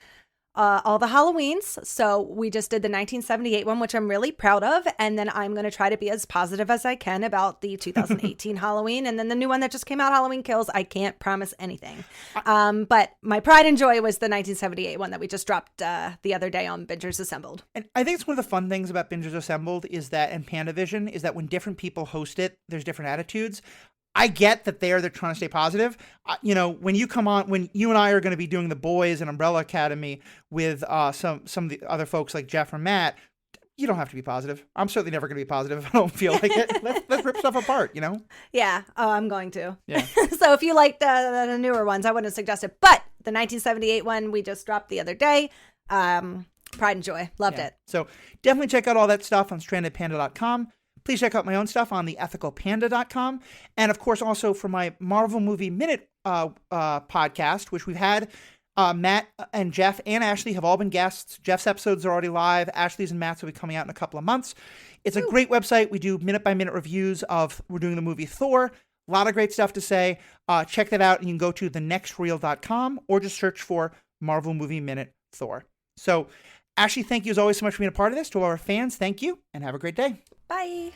B: all the Halloweens. So we just did the 1978 one, which I'm really proud of. And then I'm going to try to be as positive as I can about the 2018 Halloween. And then the new one that just came out, Halloween Kills. I can't promise anything. But my pride and joy was the 1978 one that we just dropped the other day on Bingers Assembled. And
A: I think it's one of the fun things about Bingers Assembled is that, and PandaVision, is that when different people host it, there's different attitudes. I get that they're trying to stay positive. When you come on, when you and I are going to be doing The Boys and Umbrella Academy with some of the other folks like Jeff or Matt, you don't have to be positive. I'm certainly never going to be positive if I don't feel like it. Let's rip stuff apart,
B: Yeah, I'm going to.
A: Yeah.
B: So if you like the newer ones, I wouldn't suggest it. But the 1978 one we just dropped the other day. Pride and joy. Loved it.
A: So definitely check out all that stuff on strandedpanda.com. Please check out my own stuff on theethicalpanda.com. And of course, also for my Marvel Movie Minute podcast, which we've had Matt and Jeff and Ashley have all been guests. Jeff's episodes are already live. Ashley's and Matt's will be coming out in a couple of months. It's a great website. We do minute-by-minute reviews we're doing the movie Thor. A lot of great stuff to say. Check that out, and you can go to thenextreel.com or just search for Marvel Movie Minute Thor. So, Ashley, thank you as always so much for being a part of this. To all our fans, thank you, and have a great day.
B: Bye.